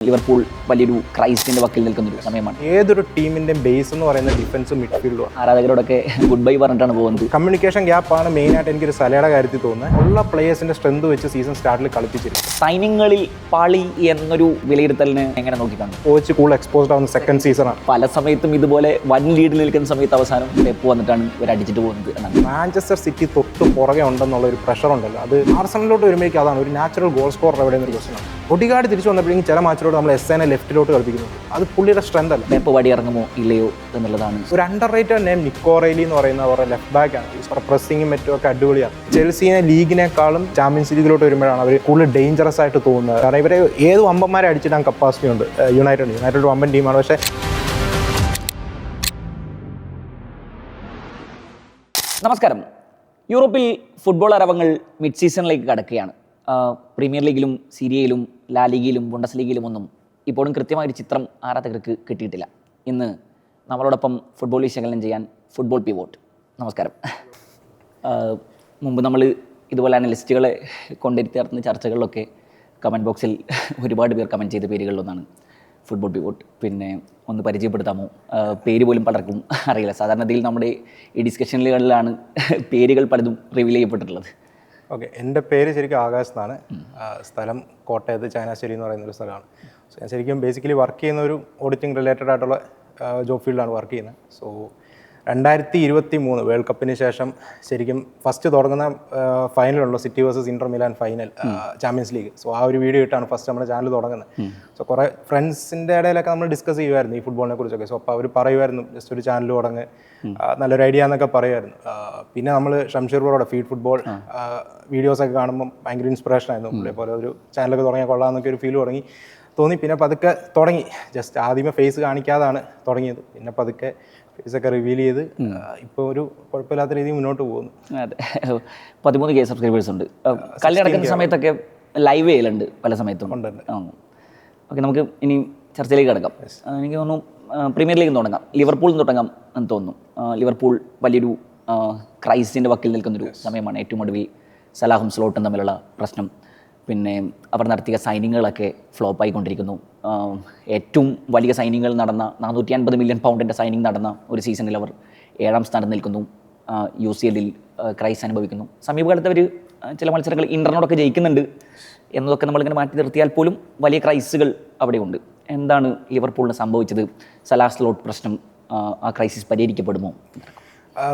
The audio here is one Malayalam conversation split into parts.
ലിവർപൂൾ വലിയൊരു ക്രൈസിന്റെ വക്കിൽ നിൽക്കുന്ന ഒരു സമയമാണ്. ഏതൊരു ടീമിന്റെ ബേസ് എന്ന് പറയുന്നത് ഡിഫൻസും മിഡ്ഫീൽഡും. ആരാധകരോടൊക്കെ ഗുഡ് ബൈ പറഞ്ഞിട്ടാണ് പോകുന്നത്. കമ്മ്യൂണിക്കേഷൻ ഗ്യാപ്പാണ് മെയിനായിട്ട് എനിക്കൊരു സലയുടെ കാര്യത്തിൽ തോന്നുന്നത്. ഉള്ള പ്ലേയേഴ്സിന്റെ സ്ട്രെങ്ത് വെച്ച് സീസൺ സ്റ്റാർട്ടിൽ കളിപ്പിച്ചിരിക്കും. സൈനിങ്ങളിൽ പാളി എന്നൊരു വിലയിരുത്തലിന് എങ്ങനെ നോക്കിക്കാണും? കോച്ച് കൂടുതൽ എക്സ്പോസ്ഡ് ആവുന്ന സെക്കൻഡ് സീസണാണ്. പല സമയത്തും ഇതുപോലെ വൻ ലീഡിൽ നിൽക്കുന്ന സമയത്ത് അവസാനം പെപ്പ് വന്നിട്ടാണ് ഇവർ അടിച്ചിട്ട് പോകുന്നത് എന്നാണ്. മാഞ്ചസ്റ്റർ സിറ്റി തൊട്ട് പുറകെ ഉണ്ടെന്നുള്ള ഒരു പ്രഷർ ഉണ്ടല്ലോ, അത് ആർസണലിലോട്ട് വരുമ്പോഴേക്കും അതാണ് ഒരു നാച്ചുറൽ ഗോൾ സ്കോറർ എവിടെ എന്നൊരു ക്വസ്റ്റനാണ്. ഒഡിഗാർഡ് തിരിച്ചു വന്നപ്പോഴേക്കും ചില മാച്ചിലോട്ട് നമ്മൾ എസ്എനെ ലെഫ്റ്റിലോട്ട് കളിപ്പിക്കുന്നു. അത് പുള്ളിയുടെ സ്ട്രെങ്ത് അല്ല. പെപ്പ് വടി ഇറങ്ങുമോ ഇല്ലയോ എന്നുള്ളതാണ്. ഒരു underrated name Nico Reilly എന്ന് പറയുന്ന അവരുടെ ലെഫ്റ്റ് ബാക്ക് ആണ്. പ്രസ്സിങ്ങും മറ്റും ഒക്കെ അടിപൊളിയാണ്. ചെൽസിനെ ലീഗിനേക്കാളും ചാമ്പ്യൻസ് ലീഗിലോട്ട് വരുമ്പോഴാണ് അവർ കൂടുതൽ ഡേഞ്ചറസ് ആയിട്ട് തോന്നുന്നത്. കാരണം ഇവരെ ഏത് വമ്പന്മാരെ അടിച്ചിടാൻ കപ്പാസിറ്റി ഉണ്ട്. യുണൈറ്റഡ് വമ്പൻ ടീമാണ്. പക്ഷേ നമസ്കാരം. യൂറോപ്പിൽ ഫുട്ബോൾ അരവങ്ങൾ മിഡ് സീസണിലേക്ക് കടക്കുകയാണ്. പ്രീമിയർ ലീഗിലും സീരിയയിലും ലാ ലീഗയിലും ബുണ്ടസ് ലീഗിലും ഒന്നും ഇപ്പോഴും കൃത്യമായൊരു ചിത്രം ആരാധകർക്ക് കിട്ടിയിട്ടില്ല. ഇന്ന് നമ്മളോടൊപ്പം ഫുട്ബോൾ വിശകലനം ചെയ്യാൻ ഫുട്ബോൾ പിവോട്ട്. നമസ്കാരം. മുമ്പ് നമ്മൾ ഇതുപോലെ അനലിസ്റ്റുകളെ കൊണ്ടിരുത്തി നടത്തുന്ന ചർച്ചകളിലൊക്കെ കമൻറ്റ് ബോക്സിൽ ഒരുപാട് പേർ കമൻറ്റ് ചെയ്ത പേരുകളിലൊന്നാണ് ഫുട്ബോൾ പിവോട്ട്. പിന്നെ ഒന്ന് പരിചയപ്പെടുത്താമോ? പേര് പോലും പലർക്കും അറിയില്ല. സാധാരണത്തിൽ നമ്മുടെ ഈ ഡിസ്കഷനുകളിലാണ് പേരുകൾ പലതും റിവീൽ ചെയ്യപ്പെട്ടിട്ടുള്ളത്. ഓക്കെ, എൻ്റെ പേര് ശരിക്കും ആകാശ് എന്നാണ്. സ്ഥലം കോട്ടയത്ത് ചങ്ങനാശ്ശേരി എന്ന് പറയുന്നൊരു സ്ഥലമാണ്. സോ ഞാൻ ശരിക്കും ബേസിക്കലി വർക്ക് ചെയ്യുന്ന ഒരു ഓഡിറ്റിംഗ് റിലേറ്റഡ് ആയിട്ടുള്ള ജോബ് ഫീൽഡിലാണ് വർക്ക് ചെയ്യുന്നത്. സോ 2023 വേൾഡ് കപ്പിന് ശേഷം ശരിക്കും ഫസ്റ്റ് തുടങ്ങുന്ന ഫൈനലുള്ളൂ, City versus Inter Milan final Champions League. So ആ ഒരു വീഡിയോ ഇട്ടാണ് ഫസ്റ്റ് നമ്മുടെ ചാനൽ തുടങ്ങുന്നത്. സോ കുറേ ഫ്രണ്ട്സിൻ്റെ ഇടയിലൊക്കെ നമ്മൾ ഡിസ്കസ് ചെയ്യുമായിരുന്നു ഈ ഫുട്ബോളിനെ കുറിച്ചൊക്കെ. സോ അപ്പോൾ അവർ പറയുമായിരുന്നു ജസ്റ്റ് ഒരു ചാനൽ തുടങ്ങ്, നല്ലൊരു ഐഡിയ എന്നൊക്കെ പറയുമായിരുന്നു. പിന്നെ നമ്മൾ ഷംഷീർ ബ്രോയുടെ ഫീഡ് ഫുട്ബോൾ വീഡിയോസൊക്കെ കാണുമ്പോൾ ഭയങ്കര ഇൻസ്പിറേഷൻ ആയിരുന്നു. അതേപോലെ ഒരു ചാനലൊക്കെ തുടങ്ങിയാൽ കൊള്ളാമെന്നൊക്കെ ഒരു ഫീൽ തോന്നി. പിന്നെ പതുക്കെ തുടങ്ങി. ജസ്റ്റ് ആദ്യമേ ഫേസ് കാണിക്കാതാണ് തുടങ്ങിയത്. പിന്നെ പതുക്കെ ഫേസൊക്കെ റിവീൽ ചെയ്ത് ഇപ്പോൾ ഒരു കുഴപ്പമില്ലാത്ത രീതിയിൽ മുന്നോട്ട് പോകുന്നു. അതെ, 13K സബ്സ്ക്രൈബേഴ്സ് ഉണ്ട്. കല്യാണക്കുന്ന സമയത്തൊക്കെ ലൈവ് ചെയ്യലുണ്ട് പല സമയത്തും. ഓക്കെ, നമുക്ക് ഇനി ചർച്ചയിലേക്ക് കിടക്കാം. എനിക്ക് തോന്നുന്നു പ്രീമിയർ ലീഗിൽ തുടങ്ങാം. ലിവർപൂളിൽ നിന്ന് തുടങ്ങാം എന്ന് തോന്നുന്നു. ലിവർപൂൾ വലിയൊരു ക്രൈസിൻ്റെ വക്കിൽ നിൽക്കുന്നൊരു സമയമാണ്. ഏറ്റവും ഒടുവിൽ സലാഹും സ്ലോട്ടും തമ്മിലുള്ള പ്രശ്നം, പിന്നെ അവർ നടത്തിയ സൈനിങ്ങുകളൊക്കെ ഫ്ലോപ്പായിക്കൊണ്ടിരിക്കുന്നു. ഏറ്റവും വലിയ സൈനിങ്ങൾ നടന്ന 450 മില്യൺ പൗണ്ടിൻ്റെ സൈനിങ് നടന്ന ഒരു സീസണിൽ അവർ 7ാം സ്ഥാനത്ത് നിൽക്കുന്നു. UCL ക്രൈസ് അനുഭവിക്കുന്നു. സമീപകാലത്ത് അവർ ചില മത്സരങ്ങൾ ഇൻ്ററിനോടൊക്കെ ജയിക്കുന്നുണ്ട് എന്നതൊക്കെ നമ്മളിങ്ങനെ മാറ്റി നിർത്തിയാൽ പോലും വലിയ ക്രൈസുകൾ അവിടെയുണ്ട്. എന്താണ് ലിവർപൂളിന് സംഭവിച്ചത്? സലാഹ് സ്ലോട്ട് പ്രശ്നം, ആ ക്രൈസിസ് പരിഹരിക്കപ്പെടുമോ?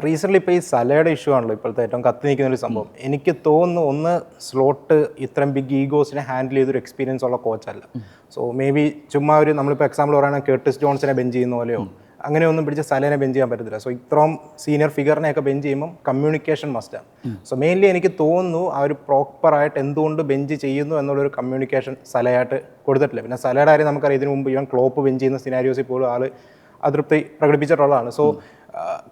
റീസെൻ്റ്ലി ഇപ്പോൾ ഈ സലയുടെ ഇഷ്യൂ ആണല്ലോ ഇപ്പോഴത്തെ ഏറ്റവും കത്തി നിൽക്കുന്ന ഒരു സംഭവം. എനിക്ക് തോന്നുന്നു ഒന്ന് സ്ലോട്ട് ഇത്രയും ബിഗ് ഈഗോസിനെ ഹാൻഡിൽ ചെയ്തൊരു എക്സ്പീരിയൻസ് ഉള്ള കോച്ചല്ല. സോ മേ ബി ചുമ്മാ ഒരു നമ്മളിപ്പോൾ എക്സാമ്പിൾ പറയുകയാണെങ്കിൽ കേർട്ടിസ് ജോൺസിനെ ബെഞ്ച് ചെയ്യുന്ന പോലെയോ അങ്ങനെയൊന്നും പിടിച്ച് സലേനെ ബെഞ്ച് ചെയ്യാൻ പറ്റത്തില്ല. സോ ഇത്രയും സീനിയർ ഫിഗറിനെയൊക്കെ ബെഞ്ച് ചെയ്യുമ്പോൾ കമ്മ്യൂണിക്കേഷൻ മസ്റ്റാണ്. സോ മെയിൻലി എനിക്ക് തോന്നുന്നു ആ ഒരു പ്രോപ്പറായിട്ട് എന്തുകൊണ്ട് ബെഞ്ച് ചെയ്യുന്നു എന്നുള്ളൊരു കമ്മ്യൂണിക്കേഷൻ സലയായിട്ട് കൊടുത്തിട്ടില്ല. പിന്നെ സലയുടെ കാര്യം നമുക്കറിയാം, ഇതിനു മുമ്പ് ഇവൻ ക്ലോപ്പ് ബെഞ്ച് ചെയ്യുന്ന സിനാരിയോസിൽ പോലും ആൾ അതൃപ്തി പ്രകടിപ്പിച്ചിട്ടുള്ളതാണ്. സോ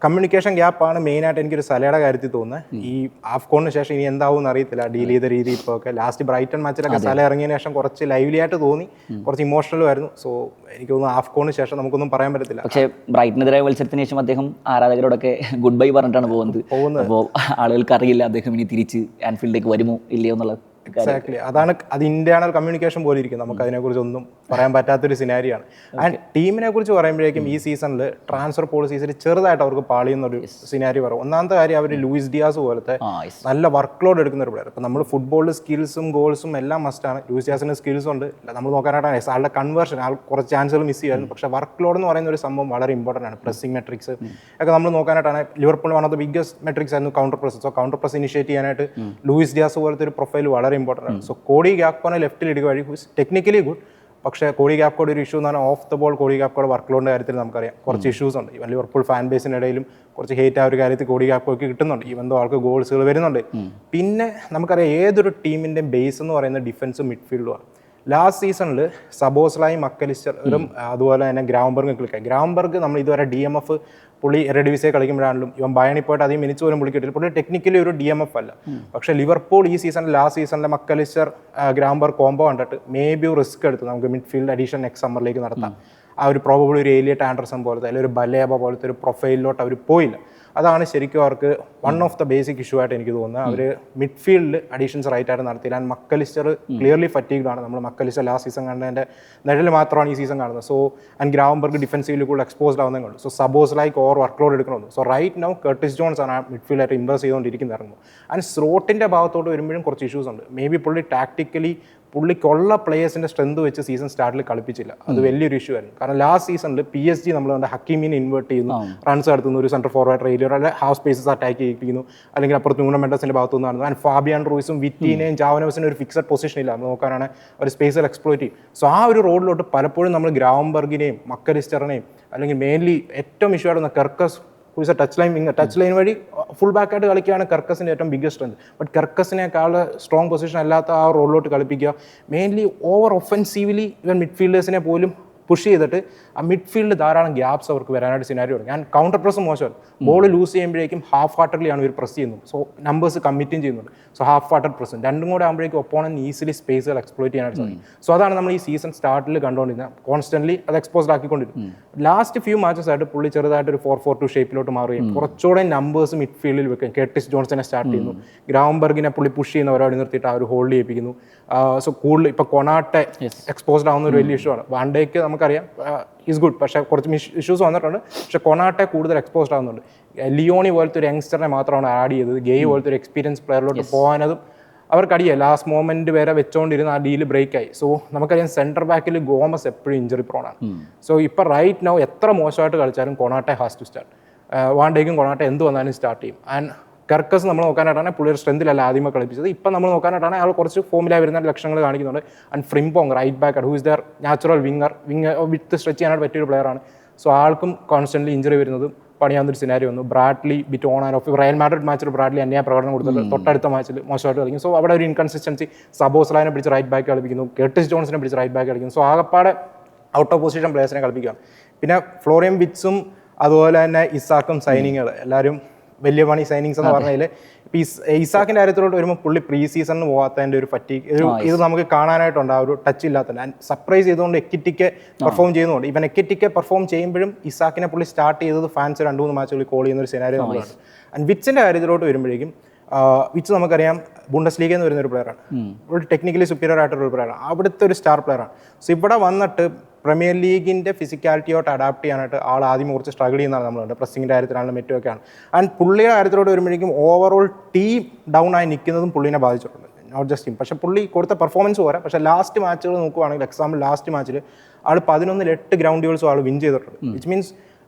കമ്മ്യൂണിക്കേഷൻ ഗ്യാപ്പാണ് മെയിനായിട്ട് എനിക്കൊരു സലയുടെ കാര്യത്തിൽ തോന്നുന്നത്. ഈ ആഫ്കോണിന് ശേഷം ഇനി എന്താവും എന്ന് അറിയത്തില്ല ഡീൽ ചെയ്ത രീതി. ഇപ്പോൾ ഒക്കെ ലാസ്റ്റ് ബ്രൈറ്റൺ മാച്ചിലൊക്കെ സല ഇറങ്ങിയതിന് ശേഷം കുറച്ച് ലൈവ്ലി ആയിട്ട് തോന്നി, കുറച്ച് ഇമോഷണലും ആയിരുന്നു. സോ എനിക്ക് തോന്നുന്നു ആഫ്കോണിന് ശേഷം നമുക്കൊന്നും പറയാൻ പറ്റത്തില്ല. പക്ഷേ ബ്രൈറ്റനെതിരായ മത്സരത്തിന് ശേഷം അദ്ദേഹം ആരാധകരോടൊക്കെ ഗുഡ് ബൈ പറഞ്ഞിട്ടാണ് പോകുന്നത്. അപ്പോൾ ആളുകൾക്ക് അറിയില്ല അദ്ദേഹം ഇനി തിരിച്ച് ആൻഫീൽഡിലേക്ക് വരുമോ ഇല്ലയോ എന്നുള്ളത്. എക്സാക്ട്ലി, അത് ഇന്റേണൽ കമ്മ്യൂണിക്കേഷൻ പോലെ ഇരിക്കും. നമുക്ക് അതിനെക്കുറിച്ച് ഒന്നും പറയാൻ പറ്റാത്തൊരു സിനാരിയാണ്. ആൻഡ് ടീമിനെ കുറിച്ച് പറയുമ്പോഴേക്കും ഈ സീസണിൽ ട്രാൻസ്ഫർ പോളിസീസിൽ ചെറുതായിട്ട് അവർക്ക് പാളിയുന്നൊരു സിനാരി പറയും. ഒന്നാമത്തെ കാര്യം, അവർ ലൂയിസ് ഡിയാസ് പോലത്തെ നല്ല വർക്ക് ലോഡ് എടുക്കുന്ന ഒരു പ്ലെയർ. ഇപ്പം നമ്മൾ ഫുട്ബോളിൽ സ്കിൽസും ഗോൾസും എല്ലാം മസ്റ്റാണ്. ലൂയിസ് ഡിയാസിന് സ്കിൽസ് ഉണ്ട്, നമ്മൾ നോക്കാനായിട്ടാണ് ആളുടെ കൺവേർഷൻ, ആൾ കുറച്ച് ചാൻസുകൾ മിസ് ചെയ്യുമായിരുന്നു. പക്ഷേ വർക്ക് ലോഡ് എന്ന് പറയുന്ന ഒരു സംഭവം വളരെ ഇമ്പോർട്ടൻ്റ് ആണ്. പ്രസ്സിംഗ് മെട്രിക്സ് ഒക്കെ നമ്മൾ നോക്കാനായിട്ടാണ്. Liverpool one of the biggest metrics ആയിരുന്നു counter press. So counter press initiate ചെയ്യാനായിട്ട് ലൂയിസ് ഡിയാസ് പോലത്തെ ഒരു പ്രൊഫൈൽ വളരെ ഇമ്പോർട്ടൻ്റ് ആണ്. സോ കോഡി ഗാക്പോനെ ലെഫ്റ്റിൽ ഇടുക വഴി ടെക്നിക്കലി ഗുഡ്. പക്ഷേ കോഡി ഗാക്പോയുടെ ഒരു ഇഷ്യൂ എന്ന് പറഞ്ഞാൽ ഓഫ് ദ ബോൾ കോഡി ഗാക്പോയുടെ വർക്ക് ലോഡിൻ്റെ കാര്യത്തിൽ നമുക്കറിയാം കുറച്ച് ഇഷ്യൂസ് ഉണ്ട്. ഇവൻ ലിവർപൂൾ ഫാൻ ബേസിൻ്റെ ഇടയിലും കുറച്ച് ഹേറ്റ് ആ ഒരു കാര്യത്തിൽ കോഡി ഗാക്പോയ്ക്ക് കിട്ടുന്നുണ്ട്. ഈവൻ ദോ ആൾക്ക് ഗോൾസുകൾ വരുന്നുണ്ട്. പിന്നെ നമുക്കറിയാം ഏതൊരു ടീമിൻ്റെ ബേസ് എന്ന് പറയുന്നത് ഡിഫൻസും മിഡ്ഫീൽഡുമാണ്. ലാസ്റ്റ് സീസണിൽ സബോസ്ലായും മക്കലിസ്റ്ററും അതുപോലെ തന്നെ ഗ്രാംബർഗ് നമ്മൾ ഇതുവരെ DMF പുള്ളി എറഡിവിസിയെ കളിക്കുമ്പോഴാണെങ്കിലും ഇവൻ ബയണിൽ പോയിട്ട് അധികം മിനിറ്റ്സ് പോലും പുള്ളി കിട്ടില്ല. പുള്ളി ടെക്നിക്കലി ഒരു DMF അല്ല. പക്ഷേ ലിവർപൂൾ ഈ സീസണിൽ ലാസ്റ്റ് സീസണിലെ മക്കലിസ്റ്റർ ഗ്രാംബർഗ് കോംബോ കണ്ടിട്ട് മേ ബി റിസ്ക് എടുത്ത് നമുക്ക് മിഡ്ഫീൽഡ് അഡീഷൻ നെക്സ്റ്റ് സമ്മറിലേക്ക് നടത്താം. ആ ഒരു പ്രോബബിൾ ഒരു ഏലിയറ്റ് ആൻഡർസൺ പോലത്തെ അല്ലെങ്കിൽ ഒരു ബലേബ പോലത്തെ ഒരു പ്രൊഫൈലിലോട്ട് അവർ പോയില്ല. അതാണ് ശരിക്കും അവർക്ക് one of the basic issue ആയിട്ട് എനിക്ക് തോന്നുന്നത്. അവർ മിഡ്ഫീൽഡിൽ അഡീഷൻസ് റൈറ്റ് ആയിട്ട് നടത്തിയില്ല. ആൻഡ് മക്കലിസ്റ്റർ ക്ലിയർലി ഫറ്റീഗ്ഡ് ആണ്. നമ്മൾ മക്കലിസ്റ്റർ ലാസ്റ്റ് സീസൺ കണ്ടതിൻ്റെ നിഴൽ മാത്രമാണ് ഈ സീസൺ കാണുന്നത്. സോ ആൻഡ് ഗ്രാവൻബർഗ് ഡിഫൻസീവിൽ കൂടുതൽ എക്സ്പോസ്ഡ് ആവുന്നതേ ഉള്ളൂ. So suppose like over work load എടുക്കണമെന്ന്. So right now Curtis Jones ആണ് മിഡ്ഫീൽഡായിട്ട് ഇംപ്രസ് ചെയ്തുകൊണ്ടിരിക്കുന്നത് ഇറങ്ങും. ആൻഡ് സ്ലോട്ടിൻ്റെ ഭാഗത്തോട്ട് വരുമ്പോഴും കുറച്ച് ഇഷ്യൂസ് ഉണ്ട്. മേ ബി പുള്ളി ടാക്ടിക്കലി പുള്ളിക്കുള്ള പ്ലേയേഴ്സിൻ്റെ സ്ട്രെങ്ത് വെച്ച് സീസൺ സ്റ്റാർട്ടിൽ കളിപ്പിച്ചില്ല. അത് വലിയൊരു ഇഷ്യൂ ആയിരുന്നു. കാരണം ലാസ്റ്റ് സീസണിൽ PSG നമ്മൾ കണ്ട ഹക്കീമിനെ ഇൻവേർട്ട് ചെയ്യുന്നു, റൺസ് നടത്തുന്നു, ഒരു സെൻറ്റർ ഫോർവേഡ് റേഡിയോ അല്ലെ ഹാഫ് സ്പേസസ് അറ്റാക്ക് ചെയ്യിപ്പിക്കുന്നു, അല്ലെങ്കിൽ അപ്പുറത്ത് ടൂർണമെൻറ്റസിൻ്റെ ഭാഗത്തു നിന്നാണ്. ആൻഡ് ഫാബിയാൻ റൂയിസും വിറ്റീനെയും ജാവനോസിനും ഒരു ഫിക്സഡ് പൊസിഷൻ ഇല്ല. നമ്മൾ നോക്കാനാണ് ഒരു സ്പേസിൽ എക്സ്പ്ലോയിറ്റ് ചെയ്യും. സോ ആ ഒരു റോഡിലോട്ട് പലപ്പോഴും നമ്മൾ ഗ്രാവൻബർഗിനെയും മക്കലിസ്റ്ററിനെയും അല്ലെങ്കിൽ മെയിൻലി ഏറ്റവും ഇഷ്യൂ ആയിരുന്ന Kerkez touch line winger, touch line വഴി ഫുൾ ബാക്കായിട്ട് കളിക്കുകയാണ് കെർക്കസിൻ്റെ ഏറ്റവും ബിഗ്ഗസ്റ്റ് സ്ട്രെങ്ത്. ബട്ട് കെർക്കസിനേക്കാൾ സ്ട്രോങ് പൊസിഷൻ അല്ലാത്ത ആ റോളിലോട്ട് കളിപ്പിക്കുക, മെയിൻലി ഓവർ ഒഫൻസീവ്ലി ഇവൻ മിഡ്ഫീൽഡേഴ്സിനെ പോലും പുഷ് ചെയ്തിട്ട് ആ മിഡ്ഫീൽഡ് ധാരാളം ഗ്യാപ്സ് അവർക്ക് വരാനായിട്ട് സിനാരിയോ ഉണ്ട്. ഞാൻ കൗണ്ടർ പ്രസ് മോശമാണ്, ബോൾ ലൂസ് ചെയ്യുമ്പോഴേക്കും ഹാഫ് ഹാർട്ടഡ്ലി ആണ് ഇവർ പ്രസ് ചെയ്യുന്നത്. സോ നമ്പേഴ്സ് കമ്മിറ്റും ചെയ്യുന്നുണ്ട്. സോ ഹാഫ് ഹാർട്ടഡ് പ്രസ് രണ്ടും കൂടെ ആകുമ്പോഴേക്കും ഒപ്പോണന്റ് ഈസിലി സ്പേസുകൾ എക്സ്പ്ലോയിറ്റ് ചെയ്യാനായിട്ട് സാധിക്കും. സോ അതാണ് നമ്മൾ ഈ സീസൺ സ്റ്റാർട്ടിൽ കണ്ടുകൊണ്ടിരുന്നത്. കോൺസ്റ്റന്റ്ലി അത് എക്സ്പോസ്ഡ് ആക്കിക്കൊണ്ടിരുന്നു. ലാസ്റ്റ് ഫ്യൂ മാച്ചസ് ആയിട്ട് പുള്ളി ചെറുതായിട്ട് ഒരു 4-4-2 ഷേപ്പിലോട്ട് മാറുകയും കുറച്ചുകൂടെ നമ്പേഴ്സ് മിഡ്ഫീൽഡിൽ വെക്കുകയും കെർട്ടിസ് ജോൺസിനെ സ്റ്റാർട്ട് ചെയ്യുന്നു. ഗ്രാവൻബർഗിനെ പുള്ളി പുഷ് ചെയ്യുന്നവരോട് നിർത്തിയിട്ട് ആ ഒരു ഹോൾഡ് ചെയ്യിപ്പിക്കുന്നു. സോ കൂടുതൽ ഇപ്പോൾ കൊണാട്ടെ എക്സ്പോസ്ഡ് ആവുന്ന ഒരു വലിയ ഇഷ്യൂ ആണ്. വാണ്ടേക്ക് നമുക്കറിയാം ഈസ് ഗുഡ്, പക്ഷേ കുറച്ച് ഇഷ്യൂസ് വന്നിട്ടുണ്ട്. പക്ഷേ കൊണാട്ടെ കൂടുതൽ എക്സ്പോസ്ഡ് ആവുന്നുണ്ട്. ലിയോണി പോലത്തെ ഒരു യങ്സ്റ്ററിനെ മാത്രമാണ് ആഡ് ചെയ്തത്. ഗെയ് പോലത്തെ ഒരു എക്സ്പീരിയൻസ് പ്ലെയറിലോട്ട് പോകാനതും അവർക്കടിയായി. ലാസ്റ്റ് മൊമെന്റ് വരെ വെച്ചോണ്ടിരുന്ന ആ ഡീല് ബ്രേക്ക് ആയി. സോ നമുക്കറിയാം സെൻറ്റർ ബാക്കിൽ ഗോമസ് എപ്പോഴും ഇഞ്ചറി പ്രോണാണ്. സോ ഇപ്പോൾ റൈറ്റ് നൗ എത്ര മോശമായിട്ട് കളിച്ചാലും കൊണാട്ടെ ഹാസ് ടു സ്റ്റാർട്ട്. വാണ്ടേക്കും കൊണാട്ടെ എന്ത് വന്നാലും സ്റ്റാർട്ട് ചെയ്യും. ആൻഡ് കെർക്കസ് നമ്മൾ നോക്കാനായിട്ടാണ് പുള്ളിയുടെ സ്ട്രെങ്തിലല്ല ആദ്യമേ കളിപ്പിച്ചത്. ഇപ്പം നമ്മൾ നോക്കാനായിട്ടാണ് അയാൾ കുറച്ച് ഫോമിലായി വരുന്ന ലക്ഷണങ്ങൾ കാണിക്കുന്നുണ്ട്. And Frimpong right back who is the natural winger with stretch ചെയ്യാനായിട്ട് പറ്റിയൊരു പ്ലെയറാണ്. സോ ആൾക്കും കോൺസ്റ്റന്റ്ലി ഇഞ്ചറി വരുന്നതും പണിയാവുന്നൊരു സിനാരി വന്നു. Bradley bit on and off Real Madrid മാച്ചിൽ ബ്രാഡ്ലി അന്യായ പ്രകടനം കൊടുത്തത്, തൊട്ടടുത്ത മാച്ചിൽ മോശമായിട്ട് കളിക്കും. സോ അവിടെ ഒരു ഇൻകൺസിസ്റ്റൻസി. സബോസ്ലൈനെ പിടിച്ച് റൈറ്റ് ബാക്ക് കളിപ്പിക്കുന്നു, കെർട്ടിസ് ജോൺസിനെ പിടിച്ച് റൈറ്റ് ബാക്ക് കളിക്കുന്നു. സോ ആകപ്പാടെ ഔട്ട് ഓഫ് പൊസിഷൻ പ്ലേയേഴ്സിനെ കളിപ്പിക്കുകയാണ്. പിന്നെ ഫ്ലോറിയൻ വിറ്റ്സും അതുപോലെ തന്നെ ഇസാക്കും സൈനിങ്ങുകൾ എല്ലാവരും വലിയ പണി സൈനിങ്സ് എന്ന് പറഞ്ഞാൽ ഇപ്പോൾ ഇസാക്കിൻ്റെ കാര്യത്തിലോട്ട് വരുമ്പോൾ പുള്ളി പ്രീ സീസണിന് പോകാത്തതിൻ്റെ ഒരു ഫറ്റീഗ് ഇത് നമുക്ക് കാണാനായിട്ടുണ്ട്. ആ ഒരു ടച്ച് ഇല്ലാത്തത് സർപ്രൈസ് ചെയ്തുകൊണ്ട് എക്കിറ്റിക്ക് പെർഫോം ചെയ്യുന്നുണ്ട്. ഇവൻ എക്കിറ്റിക്ക് പെർഫോം ചെയ്യുമ്പോഴും ഇസാക്കിനെ പുള്ളി സ്റ്റാർട്ട് ചെയ്തത് ഫാൻസ് 2-3 മാച്ചുകളിൽ കോൾ ചെയ്യുന്ന ഒരു സിനാരിയോ നമ്മളാണ്. ആൻഡ് വിറ്റ്സിൻ്റെ കാര്യത്തിലോട്ട് വരുമ്പോഴേക്കും വിച്ച് നമുക്കറിയാം ബുണ്ടസ് ലീഗയിൽ നിന്ന് വരുന്ന ഒരു പ്ലെയറാണ്. ഒരു ടെക്നിക്കലി സുപ്പീരിയർ ആയിട്ടുള്ള ഒരു പ്ലെയറാണ്. അവിടുത്തെ ഒരു സ്റ്റാർ പ്ലെയറാണ്. സോ ഇവിടെ വന്നിട്ട് പ്രീമിയർ ലീഗിൻ്റെ ഫിസിക്കാലിറ്റിയോട്ട് അഡാപ്റ്റ് ചെയ്യാനായിട്ട് ആൾ ആദ്യം കുറച്ച് സ്ട്രഗിൾ ചെയ്യുന്നതാണ് നമ്മളുണ്ട്. പ്രസ്സിങ്ങിൻ്റെ കാര്യത്തിലാണെങ്കിലും മറ്റുമൊക്കെയാണ്. ആൻഡ് പുള്ളിയുടെ കാര്യത്തിലോട്ട് വരുമ്പോഴേക്കും ഓവറോൾ ടീം ഡൗൺ ആയി നിൽക്കുന്നതും പുള്ളിനെ ബാധിച്ചിട്ടുണ്ട്. Not just team. പക്ഷേ പുള്ളി കൊടുത്ത പെർഫോമൻസ് പോരാ. പക്ഷേ ലാസ്റ്റ് മാച്ചുകൾ നോക്കുവാണെങ്കിൽ എക്സാമ്പിൾ ലാസ്റ്റ് മാച്ചിൽ ആൾ 11-8 ഗ്രൗണ്ട് ഗോൾസും ആൾ വിൻ ചെയ്തിട്ടുണ്ട്. വിച്ച് മീൻസ്